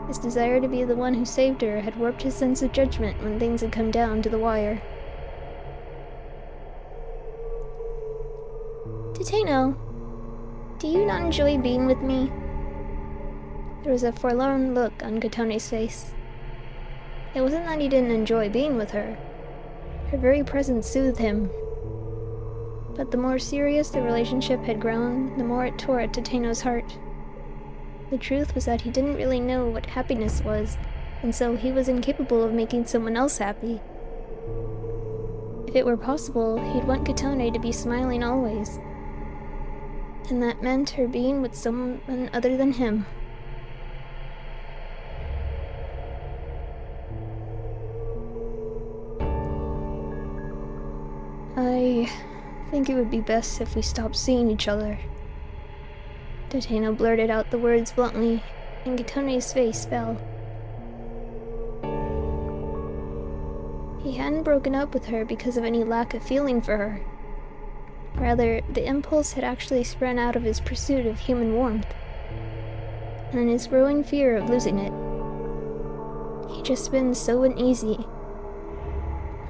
His desire to be the one who saved her had warped his sense of judgment when things had come down to the wire. Tateno, do you not enjoy being with me? There was a forlorn look on Katone's face. It wasn't that he didn't enjoy being with her. Her very presence soothed him. But the more serious the relationship had grown, the more it tore at Tateno's heart. The truth was that he didn't really know what happiness was, and so he was incapable of making someone else happy. If it were possible, he'd want Katone to be smiling always. And that meant her being with someone other than him. I think it would be best if we stopped seeing each other. Tateno blurted out the words bluntly, and Katone's face fell. He hadn't broken up with her because of any lack of feeling for her. Rather, the impulse had actually sprung out of his pursuit of human warmth, and his growing fear of losing it. He'd just been so uneasy.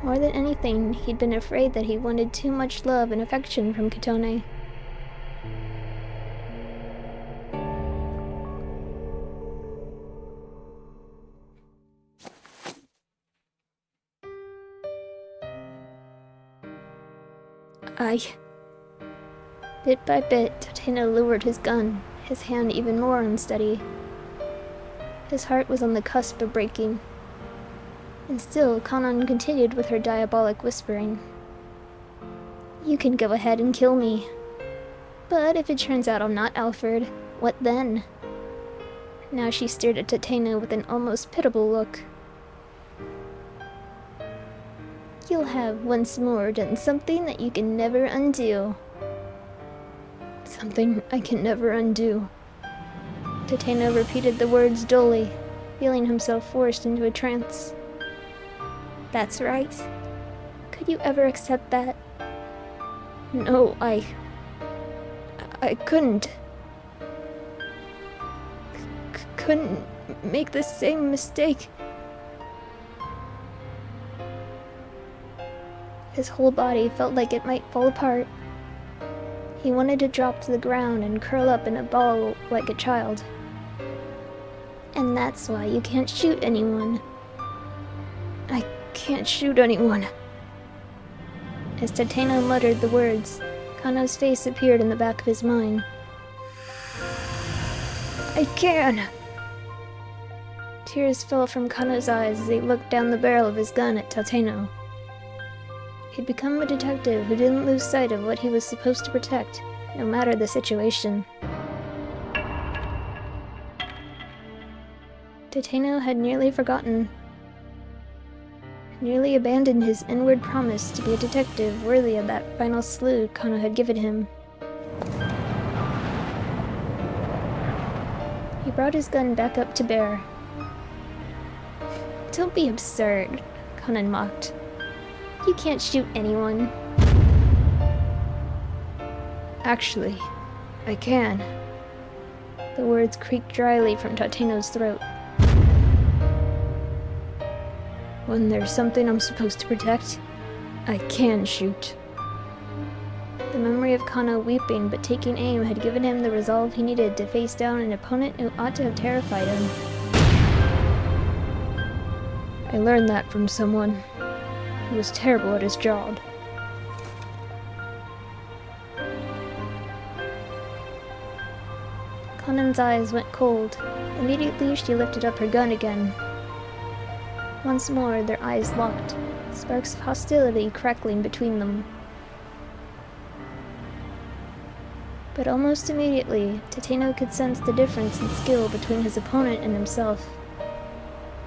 More than anything, he'd been afraid that he wanted too much love and affection from Katone. Bit by bit, Tateno lowered his gun, his hand even more unsteady. His heart was on the cusp of breaking. And still, Kanon continued with her diabolic whispering. You can go ahead and kill me. But if it turns out I'm not Alfred, what then? Now she stared at Tateno with an almost pitiable look. You'll have once more done something that you can never undo. Something I can never undo. Tateno repeated the words dully, feeling himself forced into a trance. That's right. Could you ever accept that? No, I couldn't. Couldn't make the same mistake. His whole body felt like it might fall apart. He wanted to drop to the ground and curl up in a ball like a child. And that's why you can't shoot anyone. I can't shoot anyone. As Tateno muttered the words, Kano's face appeared in the back of his mind. I can! Tears fell from Kano's eyes as he looked down the barrel of his gun at Tateno. He'd become a detective who didn't lose sight of what he was supposed to protect, no matter the situation. Tateno had nearly abandoned his inward promise to be a detective worthy of that final salute Kano had given him. He brought his gun back up to bear. Don't be absurd, Kanon mocked. You can't shoot anyone. Actually, I can. The words creaked dryly from Tateno's throat. When there's something I'm supposed to protect, I can shoot. The memory of Kano weeping but taking aim had given him the resolve he needed to face down an opponent who ought to have terrified him. I learned that from someone who was terrible at his job. Kanon's eyes went cold. Immediately she lifted up her gun again. Once more their eyes locked, sparks of hostility crackling between them. But almost immediately, Tateno could sense the difference in skill between his opponent and himself.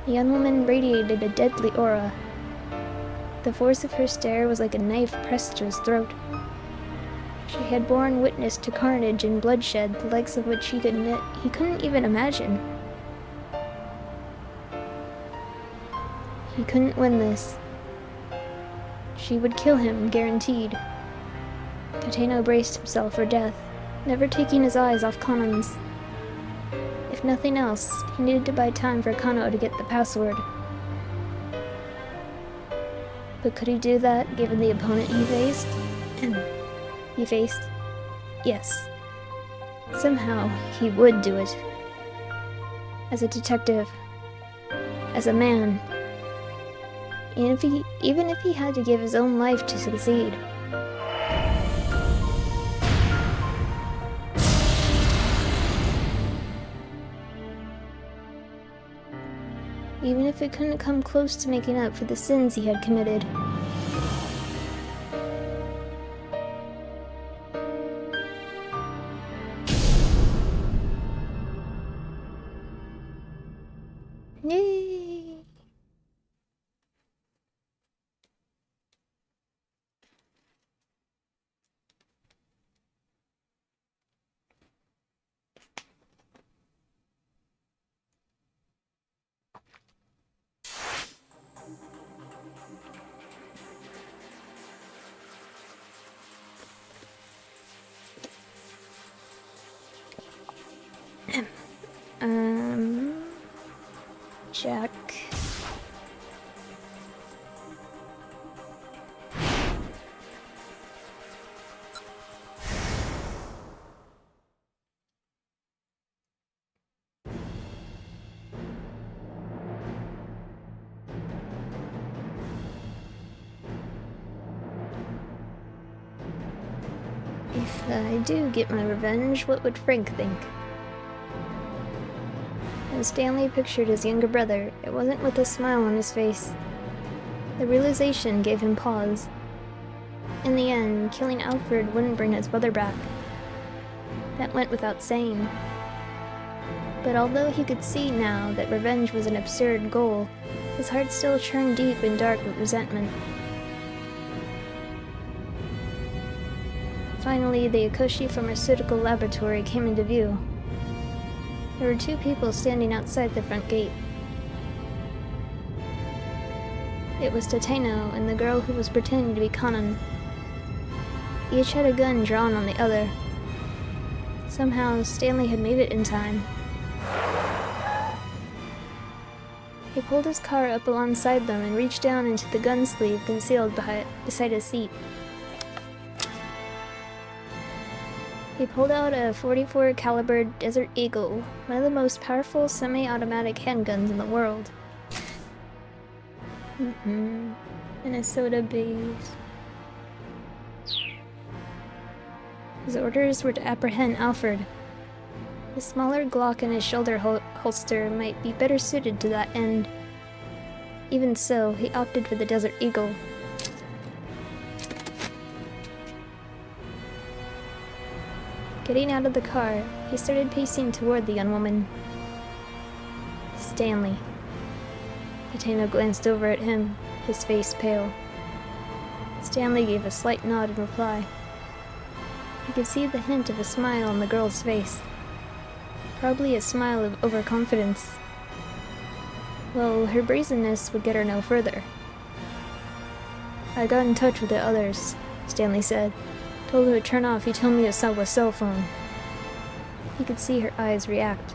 The young woman radiated a deadly aura. The force of her stare was like a knife pressed to his throat. She had borne witness to carnage and bloodshed, the likes of which he couldn't even imagine. He couldn't win this. She would kill him, guaranteed. Tateno braced himself for death, never taking his eyes off Kanon's. If nothing else, he needed to buy time for Kano to get the password. But could he do that, given the opponent he faced? Yes. Somehow, he would do it. As a detective. As a man. Even if he had to give his own life to succeed. Even if it couldn't come close to making up for the sins he had committed. Yay! Jack. If I do get my revenge, what would Frank think? As Stanley pictured his younger brother, it wasn't with a smile on his face. The realization gave him pause. In the end, killing Alfred wouldn't bring his brother back. That went without saying. But although he could see now that revenge was an absurd goal, his heart still churned deep and dark with resentment. Finally, the Akoshi Pharmaceutical Laboratory came into view. There were two people standing outside the front gate. It was Tateno and the girl who was pretending to be Kanan. Each had a gun drawn on the other. Somehow, Stanley had made it in time. He pulled his car up alongside them and reached down into the gun sleeve concealed beside his seat. He pulled out a .44 caliber Desert Eagle, one of the most powerful semi-automatic handguns in the world. Minnesota base. His orders were to apprehend Alfred. The smaller Glock in his shoulder holster might be better suited to that end. Even so, he opted for the Desert Eagle. Getting out of the car, he started pacing toward the young woman. Stanley. Tateno glanced over at him, his face pale. Stanley gave a slight nod in reply. He could see the hint of a smile on the girl's face. Probably a smile of overconfidence. Well, her brazenness would get her no further. I got in touch with the others, Stanley said. Told him to turn off Hitomiyasawa's cell phone. He could see her eyes react.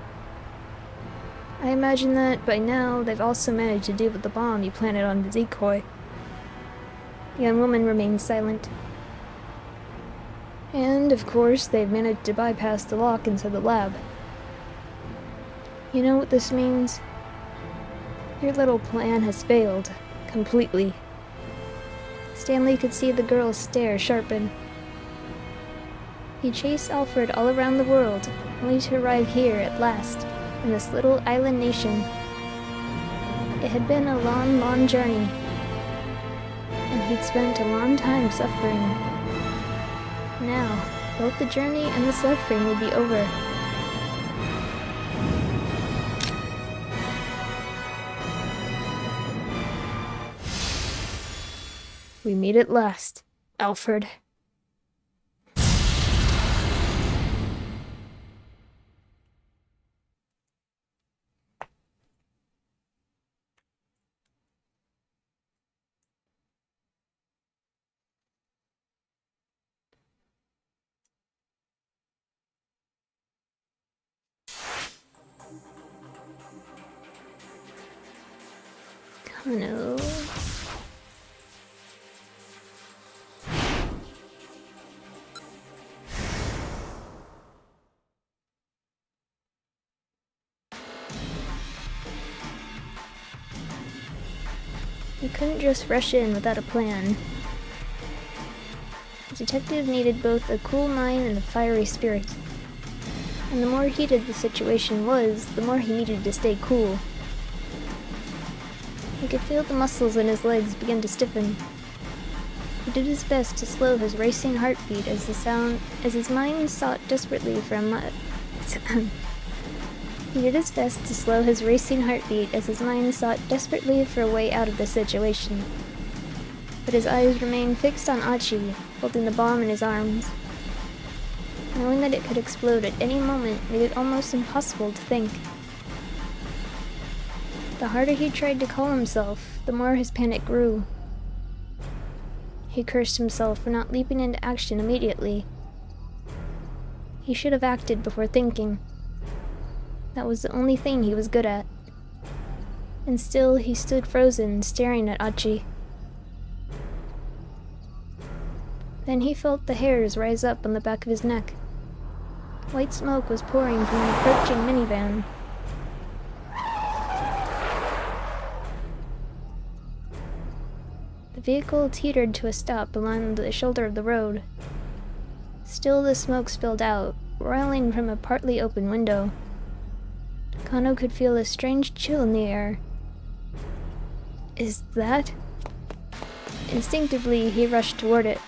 I imagine that, by now, they've also managed to deal with the bomb you planted on the decoy. The young woman remained silent. And, of course, they've managed to bypass the lock inside the lab. You know what this means? Your little plan has failed. Completely. Stanley could see the girl's stare sharpen. He chased Alfred all around the world, only to arrive here at last, in this little island nation. It had been a long, long journey. he'd spent a long time suffering. Now, both the journey and the suffering would be over. We meet at last, Alfred. Kano. You couldn't just rush in without a plan. The detective needed both a cool mind and a fiery spirit. And the more heated the situation was, the more he needed to stay cool. He could feel the muscles in his legs begin to stiffen. He did his best to slow his racing heartbeat as his mind sought desperately for a He did his best to slow his racing heartbeat as his mind sought desperately for a way out of the situation. But his eyes remained fixed on Achi, holding the bomb in his arms. Knowing that it could explode at any moment made it almost impossible to think. The harder he tried to calm himself, the more his panic grew. He cursed himself for not leaping into action immediately. He should have acted before thinking. That was the only thing he was good at. And still he stood frozen, staring at Achi. Then he felt the hairs rise up on the back of his neck. White smoke was pouring from an approaching minivan. The vehicle teetered to a stop along the shoulder of the road. Still the smoke spilled out, roiling from a partly open window. Kano could feel a strange chill in the air. Is that? Instinctively, he rushed toward it.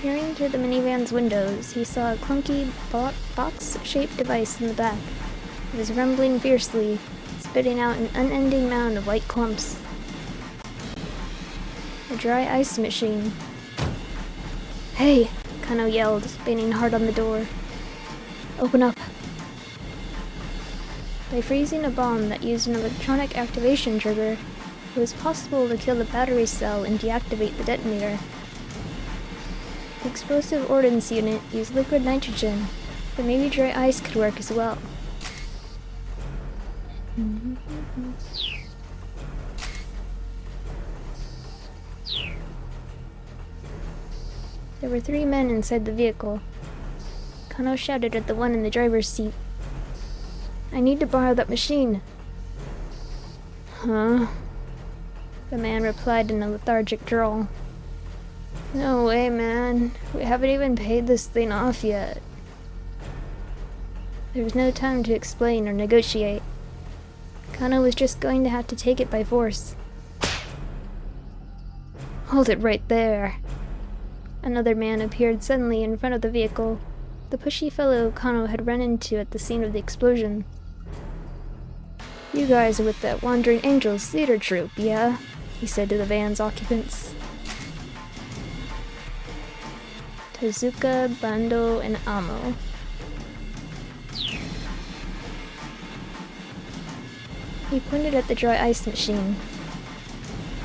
Peering through the minivan's windows, he saw a clunky box-shaped device in the back. It was rumbling fiercely, spitting out an unending mound of white clumps. A dry ice machine. Hey! Kano yelled, banging hard on the door. Open up. By freezing a bomb that used an electronic activation trigger, it was possible to kill the battery cell and deactivate the detonator. The explosive ordnance unit used liquid nitrogen, but maybe dry ice could work as well. There were 3 men inside the vehicle. Kano shouted at the one in the driver's seat. I need to borrow that machine. Huh? The man replied in a lethargic drawl. No way, man. We haven't even paid this thing off yet. There was no time to explain or negotiate. Kano was just going to have to take it by force. Hold it right there. Another man appeared suddenly in front of the vehicle, the pushy fellow Kano had run into at the scene of the explosion. You guys are with that Wandering Angels theater troupe, yeah? He said to the van's occupants. Tezuka, Bando, and Amo. He pointed at the dry ice machine.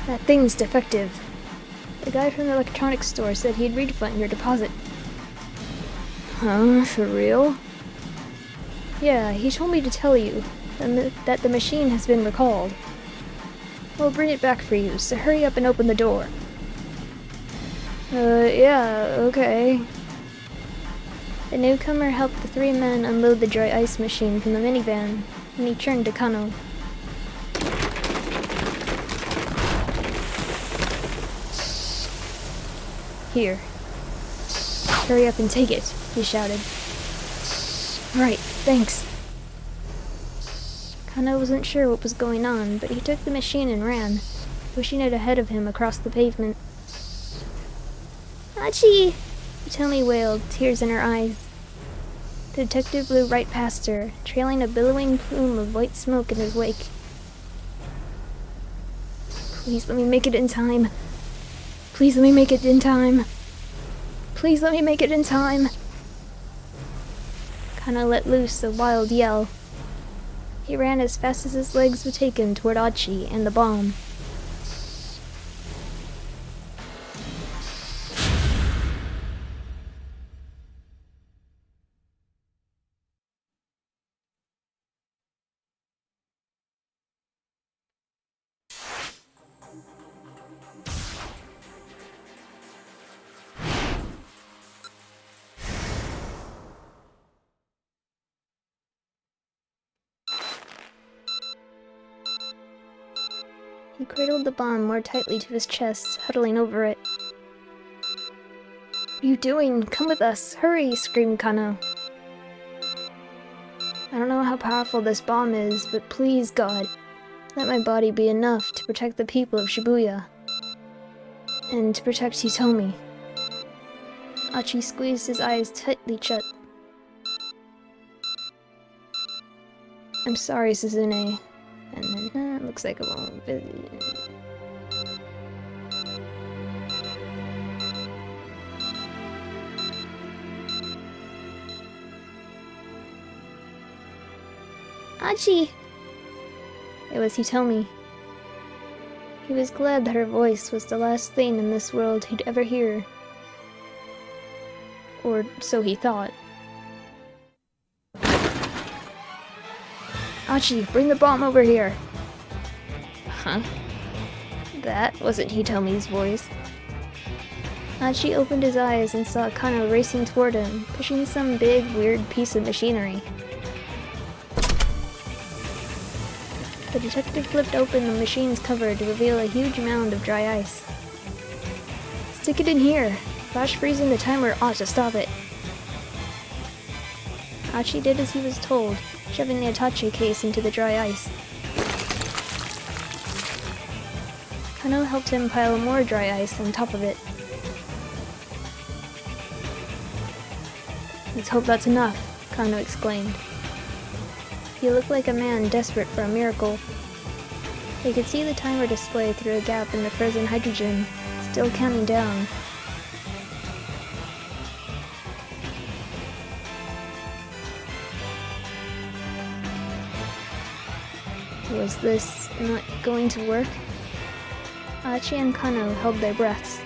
That thing's defective. The guy from the electronics store said he'd refund your deposit. Huh? For real? Yeah, he told me to tell you that the machine has been recalled. We'll bring it back for you, so hurry up and open the door. Yeah, okay. The newcomer helped the 3 men unload the dry ice machine from the minivan, and he turned to Kano. Here. Hurry up and take it, he shouted. Right, thanks. Kana wasn't sure what was going on, but he took the machine and ran, pushing it ahead of him across the pavement. Achi! Hitomi wailed, tears in her eyes. The detective flew right past her, trailing a billowing plume of white smoke in his wake. Please let me make it in time. Please let me make it in time. Please let me make it in time. Kana let loose a wild yell. He ran as fast as his legs would take him toward Achi and the bomb. He cradled the bomb more tightly to his chest, huddling over it. What are you doing? Come with us! Hurry! Screamed Kano. I don't know how powerful this bomb is, but please, God, let my body be enough to protect the people of Shibuya. And to protect Hitomi. Achi squeezed his eyes tightly shut. I'm sorry, Suzune. And then, looks like it won't be busy. Achi! It was Hitomi. He was glad that her voice was the last thing in this world he'd ever hear. Or so he thought. Achi, bring the bomb over here! Huh? That wasn't Hitomi's voice. Achi opened his eyes and saw Kano racing toward him, pushing some big, weird piece of machinery. The detective flipped open the machine's cover to reveal a huge mound of dry ice. Stick it in here! Flash freezing the timer ought to stop it. Achi did as he was told, shoving the attache case into the dry ice. Kano helped him pile more dry ice on top of it. Let's hope that's enough, Kano exclaimed. He looked like a man desperate for a miracle. They could see the timer display through a gap in the frozen hydrogen, still counting down. Was this not going to work? Achi and Kano held their breaths.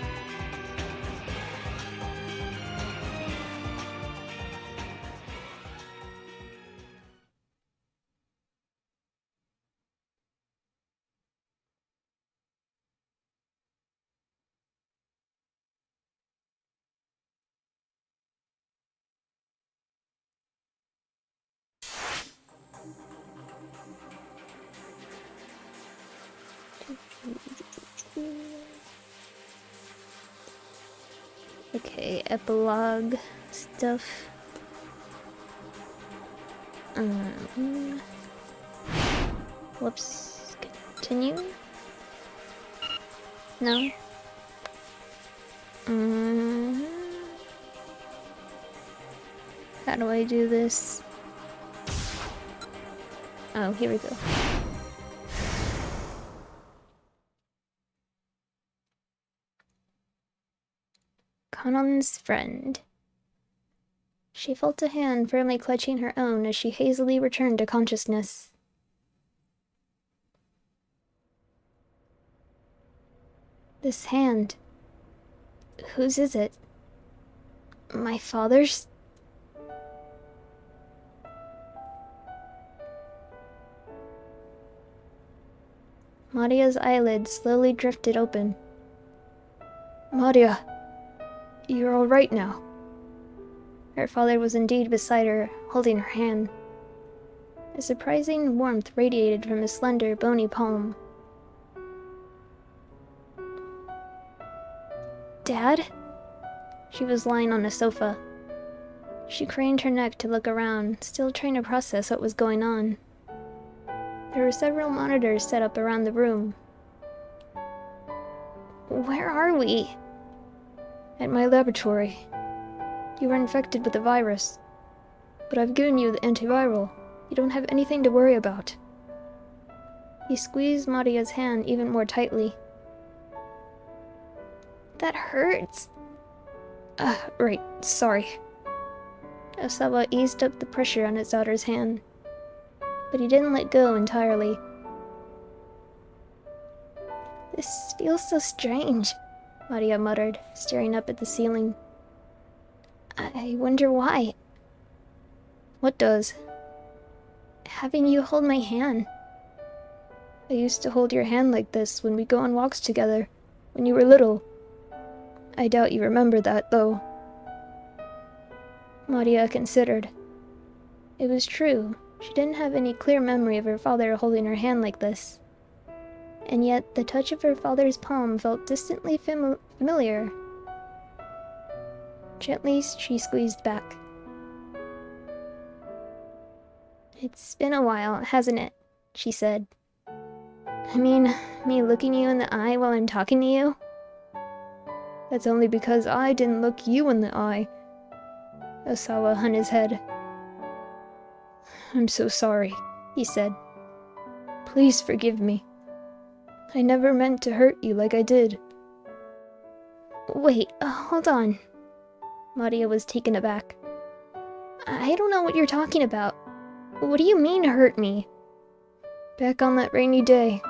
Okay, epilogue stuff. Whoops. Continue? No? How do I do this? Oh, here we go. Kanon's friend. She felt a hand firmly clutching her own as she hazily returned to consciousness. This hand. Whose is it? My father's? Maria's eyelids slowly drifted open. Maria, you're all right now. Her father was indeed beside her, holding her hand. A surprising warmth radiated from his slender, bony palm. Dad? She was lying on a sofa. She craned her neck to look around, still trying to process what was going on. There were several monitors set up around the room. Where are we? At my laboratory. You were infected with the virus. But I've given you the antiviral. You don't have anything to worry about. He squeezed Maria's hand even more tightly. That hurts. Right, sorry. Osawa eased up the pressure on his daughter's hand, but he didn't let go entirely. This feels so strange, Maria muttered, staring up at the ceiling. I wonder why. What does? Having you hold my hand. I used to hold your hand like this when we go on walks together, when you were little. I doubt you remember that, though. Maria considered. It was true, she didn't have any clear memory of her father holding her hand like this. And yet, the touch of her father's palm felt distantly familiar. Gently, she squeezed back. It's been a while, hasn't it? She said. I mean, me looking you in the eye while I'm talking to you? That's only because I didn't look you in the eye. Osawa hung his head. I'm so sorry, he said. Please forgive me. I never meant to hurt you like I did. Wait, hold on. Maria was taken aback. I don't know what you're talking about. What do you mean hurt me? Back on that rainy day.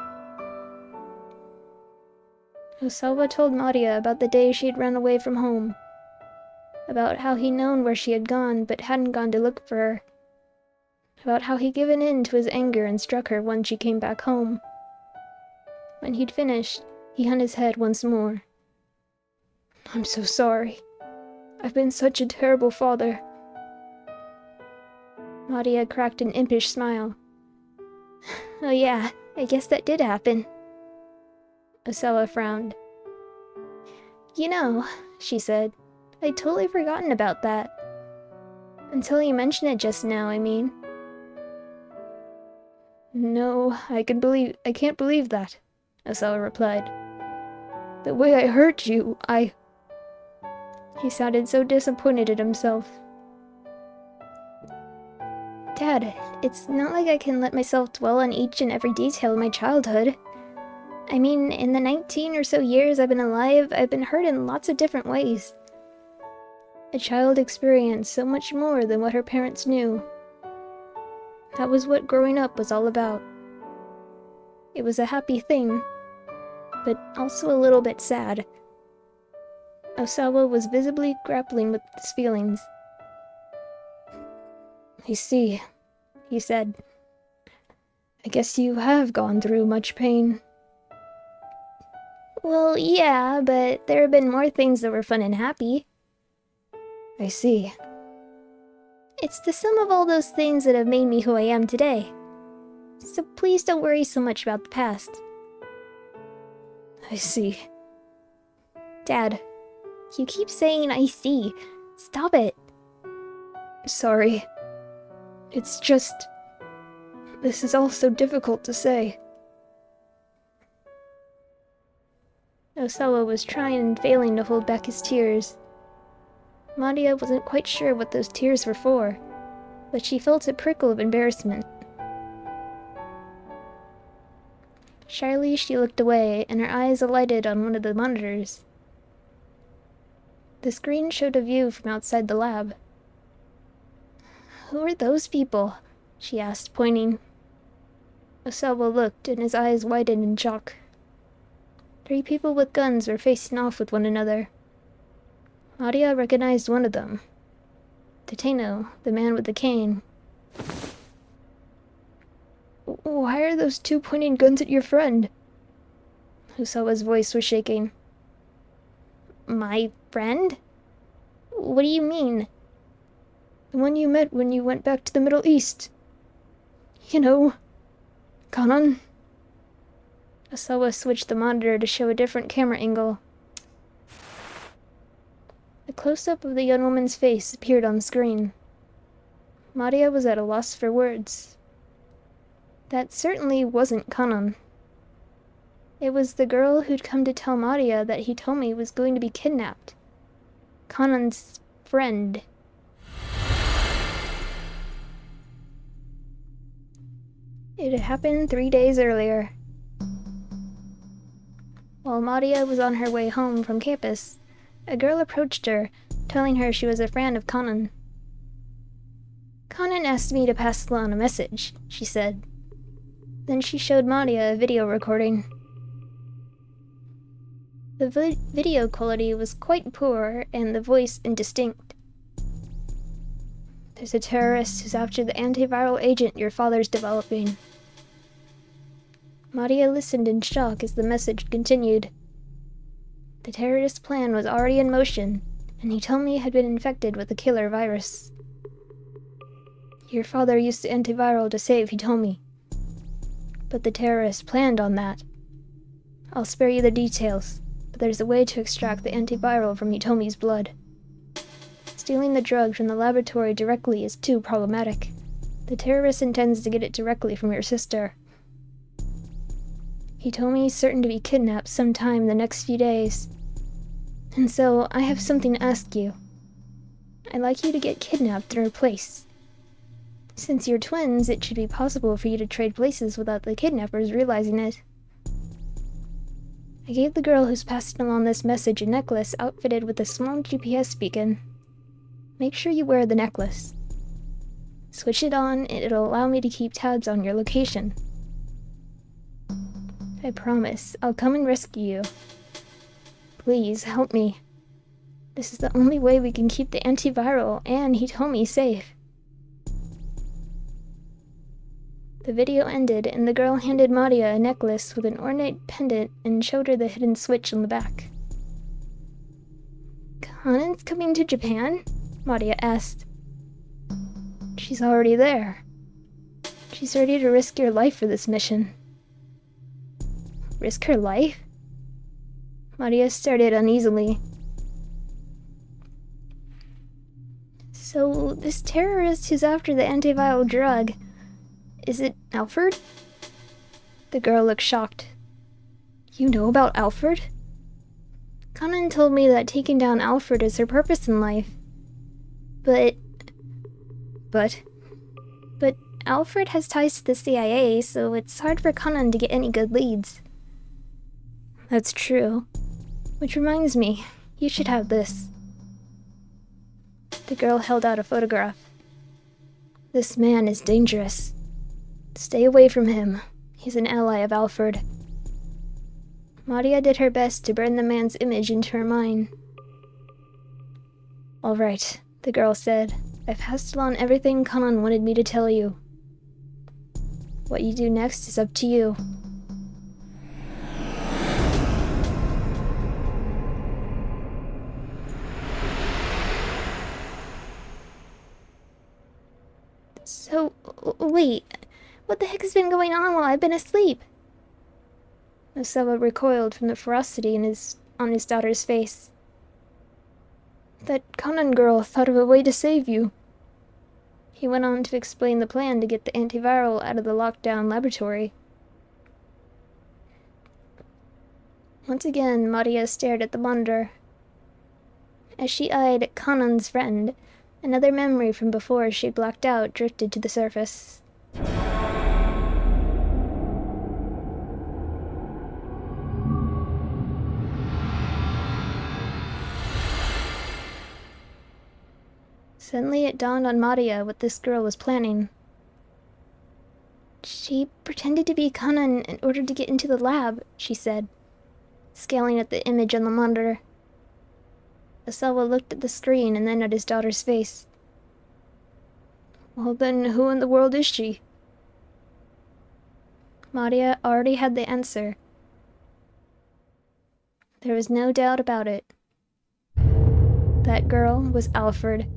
Osawa told Maria about the day she had run away from home. About how he'd known where she had gone, but hadn't gone to look for her. About how he'd given in to his anger and struck her when she came back home. When he'd finished, he hung his head once more. I'm so sorry. I've been such a terrible father. Maria cracked an impish smile. Oh yeah, I guess that did happen. Osawa frowned. You know, she said, I'd totally forgotten about that. Until you mentioned it just now, I mean. No, I can't believe that, Osawa replied. The way I hurt you, He sounded so disappointed at himself. Dad, it's not like I can let myself dwell on each and every detail of my childhood. I mean, in the 19 or so years I've been alive, I've been hurt in lots of different ways. A child experienced so much more than what her parents knew. That was what growing up was all about. It was a happy thing, but also a little bit sad. Osawa was visibly grappling with his feelings. I see, he said. I guess you have gone through much pain. Well, yeah, but there have been more things that were fun and happy. I see. It's the sum of all those things that have made me who I am today. So please don't worry so much about the past. I see. Dad, you keep saying I see. Stop it. Sorry. It's just... This is all so difficult to say. Osawa was trying and failing to hold back his tears. Maria wasn't quite sure what those tears were for, but she felt a prickle of embarrassment. Shyly, she looked away, and her eyes alighted on one of the monitors. The screen showed a view from outside the lab. Who are those people? She asked, pointing. Osawa looked, and his eyes widened in shock. 3 people with guns were facing off with one another. Maria recognized one of them. Tateno, the man with the cane. Why are those 2 pointing guns at your friend? Osawa's voice was shaking. My friend? What do you mean? The one you met when you went back to the Middle East. You know, Kanan. Osawa switched the monitor to show a different camera angle. A close-up of the young woman's face appeared on screen. Maria was at a loss for words. That certainly wasn't Kanan. It was the girl who'd come to tell Maria that Hitomi was going to be kidnapped. Kanan's friend. It had happened 3 days earlier. While Maria was on her way home from campus, a girl approached her, telling her she was a friend of Kanan. Kanan asked me to pass along a message, she said. Then she showed Maria a video recording. The video quality was quite poor and the voice indistinct. There's a terrorist who's after the antiviral agent your father's developing. Maria listened in shock as the message continued. The terrorist's plan was already in motion, and Hitomi had been infected with the killer virus. Your father used the antiviral to save Hitomi. But the terrorist planned on that. I'll spare you the details, but there's a way to extract the antiviral from Hitomi's blood. Stealing the drug from the laboratory directly is too problematic. The terrorist intends to get it directly from your sister. Hitomi is certain to be kidnapped sometime in the next few days. And so, I have something to ask you. I'd like you to get kidnapped in her place. Since you're twins, it should be possible for you to trade places without the kidnappers realizing it. I gave the girl who's passing along this message a necklace outfitted with a small GPS beacon. Make sure you wear the necklace. Switch it on, and it'll allow me to keep tabs on your location. I promise, I'll come and rescue you. Please, help me. This is the only way we can keep the antiviral and Hitomi safe. The video ended, and the girl handed Maria a necklace with an ornate pendant and showed her the hidden switch on the back. Kanan's coming to Japan? Maria asked. She's already there. She's ready to risk your life for this mission. Risk her life? Maria started uneasily. So, this terrorist who's after the antiviral drug, is it Alfred? The girl looked shocked. You know about Alfred? Kanan told me that taking down Alfred is her purpose in life. But Alfred has ties to the CIA, so it's hard for Kanan to get any good leads. That's true. Which reminds me, you should have this. The girl held out a photograph. This man is dangerous. Stay away from him. He's an ally of Alfred. Maria did her best to burn the man's image into her mind. All right, the girl said. I've passed along everything Kanan wanted me to tell you. What you do next is up to you. So, wait, what the heck has been going on while I've been asleep? Osawa recoiled from the ferocity on his daughter's face. That Kanan girl thought of a way to save you. He went on to explain the plan to get the antiviral out of the lockdown laboratory. Once again, Maria stared at the monitor. As she eyed Kanan's friend, another memory from before she blacked out drifted to the surface. Suddenly it dawned on Maria what this girl was planning. She pretended to be Kanan in order to get into the lab, she said, scaling at the image on the monitor. Osawa looked at the screen and then at his daughter's face. Well then, who in the world is she? Maria already had the answer. There was no doubt about it. That girl was Alfred.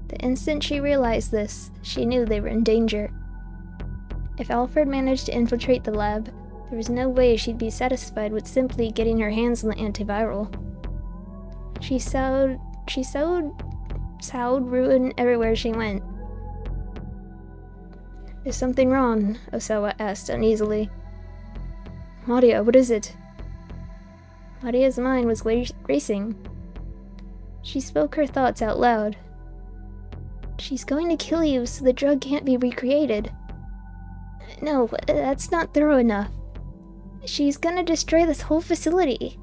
The instant she realized this, she knew they were in danger. If Alfred managed to infiltrate the lab, There was no way she'd be satisfied with simply getting her hands on the antiviral. She sowed ruin everywhere she went. Is something wrong? Osawa asked uneasily. Maria, what is it? Maria's mind was racing. She spoke her thoughts out loud. She's going to kill you so the drug can't be recreated. No, that's not thorough enough. She's gonna destroy this whole facility.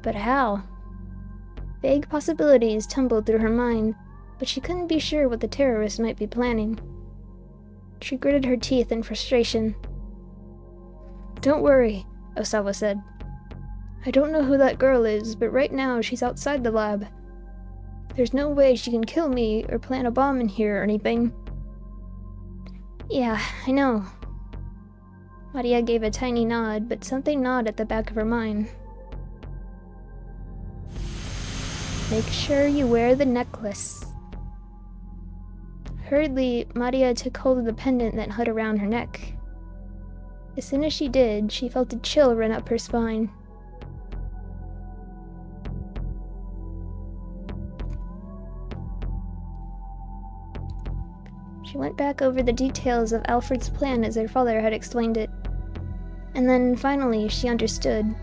But how? Vague possibilities tumbled through her mind, but she couldn't be sure what the terrorists might be planning. She gritted her teeth in frustration. Don't worry, Osawa said. I don't know who that girl is, but right now she's outside the lab. There's no way she can kill me or plant a bomb in here or anything. Yeah, I know. Maria gave a tiny nod, but something gnawed at the back of her mind. Make sure you wear the necklace. Hurriedly, Maria took hold of the pendant that hung around her neck. As soon as she did, she felt a chill run up her spine. She went back over the details of Alfred's plan as her father had explained it. And then, finally, she understood.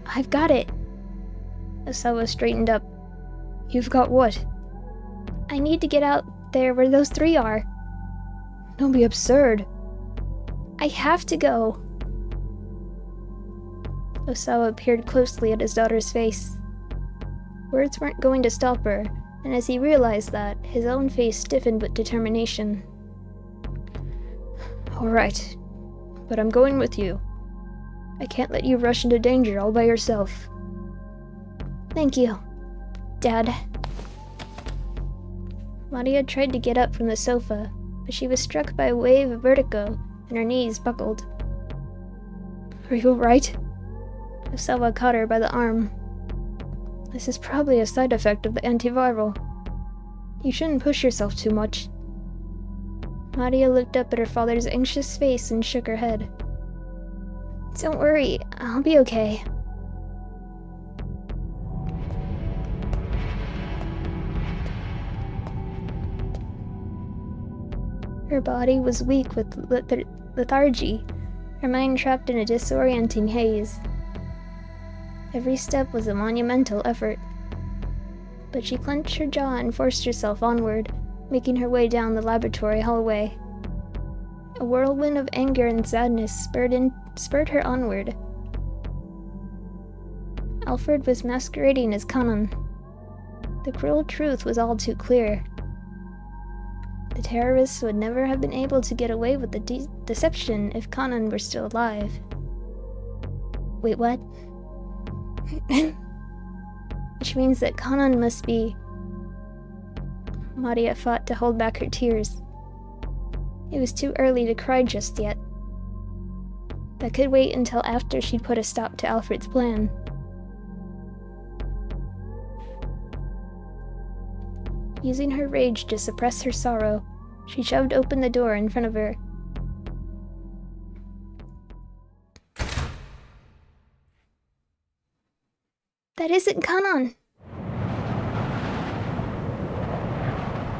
I've got it! Osawa straightened up. You've got what? I need to get out there where those three are. Don't be absurd. I have to go. Osawa peered closely at his daughter's face. Words weren't going to stop her, and as he realized that, his own face stiffened with determination. All right, but I'm going with you. I can't let you rush into danger all by yourself. Thank you, Dad. Maria tried to get up from the sofa, but she was struck by a wave of vertigo, and her knees buckled. Are you all right? Osawa caught her by the arm. This is probably a side effect of the antiviral. You shouldn't push yourself too much. Maria looked up at her father's anxious face and shook her head. Don't worry, I'll be okay. Her body was weak with lethargy, her mind trapped in a disorienting haze. Every step was a monumental effort. But she clenched her jaw and forced herself onward, making her way down the laboratory hallway. A whirlwind of anger and sadness spurred her onward. Alfred was masquerading as Kanan. The cruel truth was all too clear. The terrorists would never have been able to get away with the deception if Kanan were still alive. Wait, what? Which means that Kanan must be... Maria fought to hold back her tears. It was too early to cry just yet. That could wait until after she'd put a stop to Alfred's plan. Using her rage to suppress her sorrow, she shoved open the door in front of her. That isn't Kanan!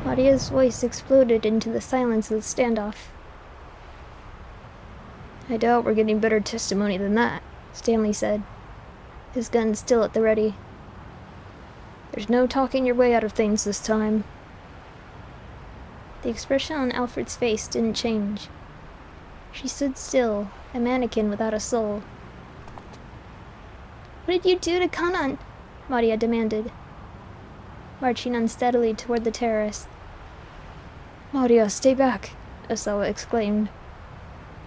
Maria's voice exploded into the silence of the standoff. I doubt we're getting better testimony than that, Stanley said, his gun still at the ready. There's no talking your way out of things this time. The expression on Alfred's face didn't change. She stood still, a mannequin without a soul. What did you do to Kanan? Maria demanded, marching unsteadily toward the terrace. Maria, stay back, Osawa exclaimed.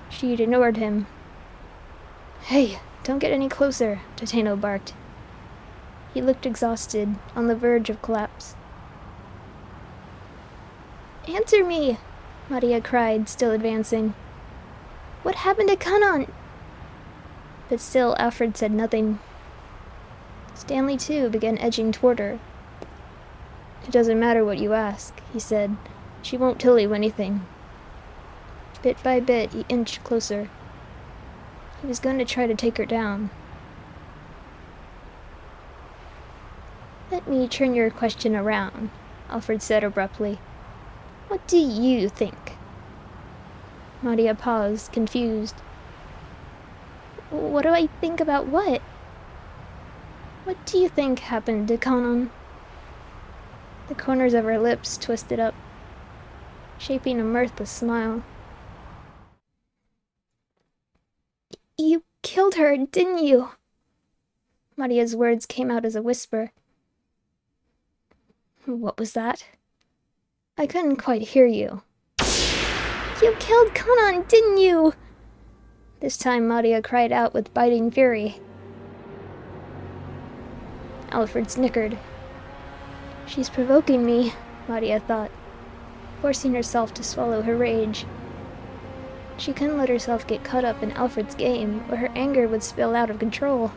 She ignored him. Hey, don't get any closer, Tateno barked. He looked exhausted, on the verge of collapse. Answer me, Maria cried, still advancing. What happened to Kanan? But still Alfred said nothing. Stanley, too, began edging toward her. It doesn't matter what you ask, he said, She won't tell you anything. Bit by bit, he inched closer. He was going to try to take her down. Let me turn your question around, Alfred said abruptly. What do you think? Maria paused, confused. What do I think about what? What do you think happened to Conan? The corners of her lips twisted up, shaping a mirthless smile. You killed her, didn't you? Maria's words came out as a whisper. What was that? I couldn't quite hear you. You killed Conan, didn't you? This time Maria cried out with biting fury. Alfred snickered. She's provoking me, Maria thought, forcing herself to swallow her rage. She couldn't let herself get caught up in Alfred's game, or her anger would spill out of control.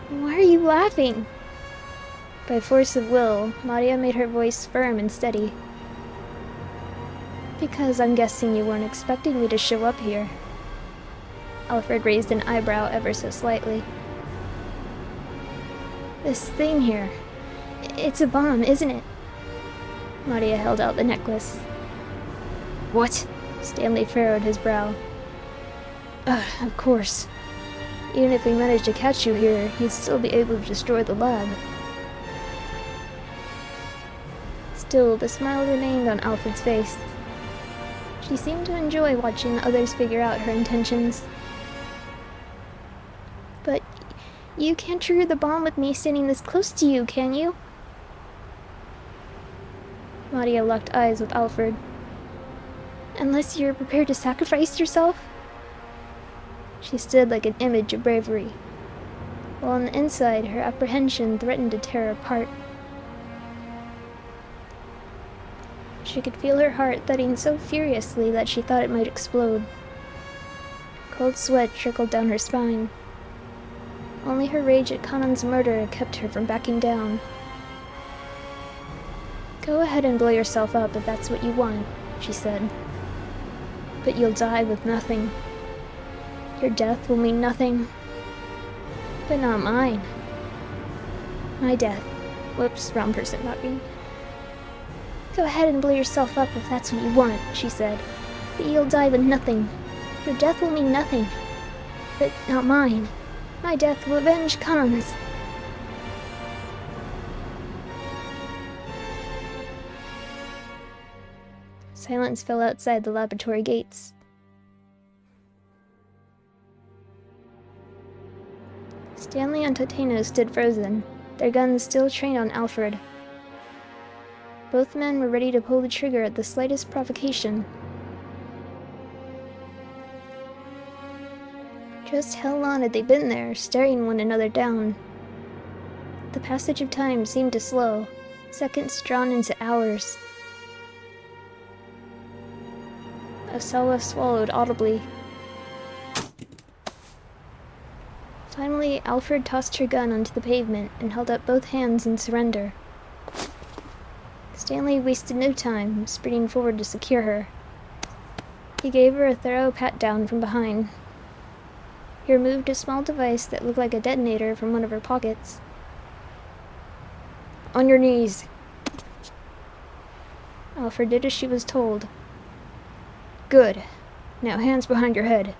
Why are you laughing? By force of will, Maria made her voice firm and steady. Because I'm guessing you weren't expecting me to show up here. Alfred raised an eyebrow ever so slightly. This thing here, it's a bomb, isn't it? Maria held out the necklace. What? Stanley furrowed his brow. Of course. Even if we managed to catch you here, he'd still be able to destroy the lab. Still, the smile remained on Alfred's face. She seemed to enjoy watching others figure out her intentions. But you can't trigger the bomb with me standing this close to you, can you? Maria locked eyes with Alfred. Unless you're prepared to sacrifice yourself? She stood like an image of bravery, while on the inside her apprehension threatened to tear her apart. She could feel her heart thudding so furiously that she thought it might explode. Cold sweat trickled down her spine. Only her rage at Conan's murder kept her from backing down. Go ahead and blow yourself up if that's what you want, she said. But you'll die with nothing. Your death will mean nothing. But not mine. My death. Whoops, wrong person talking. Go ahead and blow yourself up if that's what you want, she said. But you'll die with nothing. Your death will mean nothing. But not mine. My death will avenge Conan's. Silence fell outside the laboratory gates. Stanley and Totino stood frozen, their guns still trained on Alfred. Both men were ready to pull the trigger at the slightest provocation. Just how long had they been there, staring one another down? The passage of time seemed to slow, seconds drawn into hours. Osawa swallowed audibly. Finally, Alfred tossed her gun onto the pavement and held up both hands in surrender. Stanley wasted no time, sprinting forward to secure her. He gave her a thorough pat-down from behind. He removed a small device that looked like a detonator from one of her pockets. On your knees! Alfred did as she was told. Good. Now hands behind your head.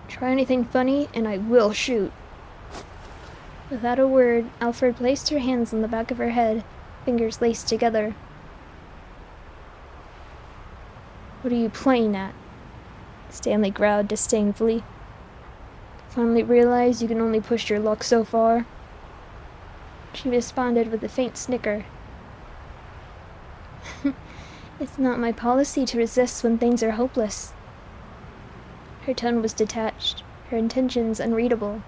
Try anything funny, and I will shoot. Without a word, Alfred placed her hands on the back of her head, fingers laced together. What are you playing at? Stanley growled disdainfully. Finally realize you can only push your luck so far? She responded with a faint snicker. It's not my policy to resist when things are hopeless. Her tone was detached, her intentions unreadable.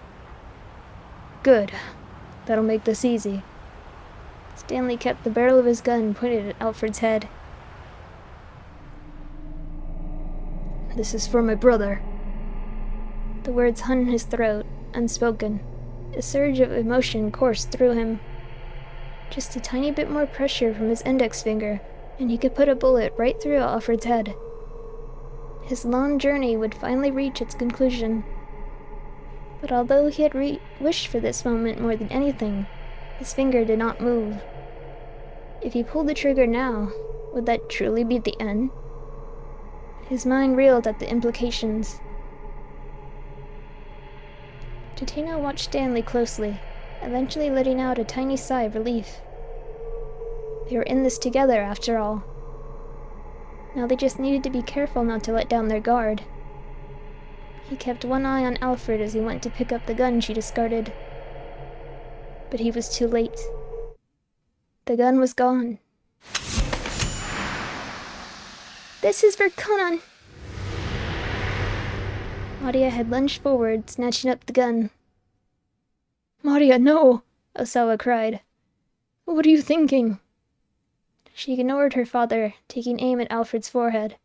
Good. That'll make this easy. Stanley kept the barrel of his gun pointed at Alfred's head. This is for my brother. The words hung in his throat, unspoken. A surge of emotion coursed through him. Just a tiny bit more pressure from his index finger, and he could put a bullet right through Alfred's head. His long journey would finally reach its conclusion. But although he had wished for this moment more than anything, his finger did not move. If he pulled the trigger now, would that truly be the end? His mind reeled at the implications. Totino watched Stanley closely, eventually letting out a tiny sigh of relief. They were in this together, after all. Now they just needed to be careful not to let down their guard. He kept one eye on Alfred as he went to pick up the gun she discarded. But he was too late. The gun was gone. This is for Conan! Maria had lunged forward, snatching up the gun. Maria, no! Osawa cried. What are you thinking? She ignored her father, taking aim at Alfred's forehead.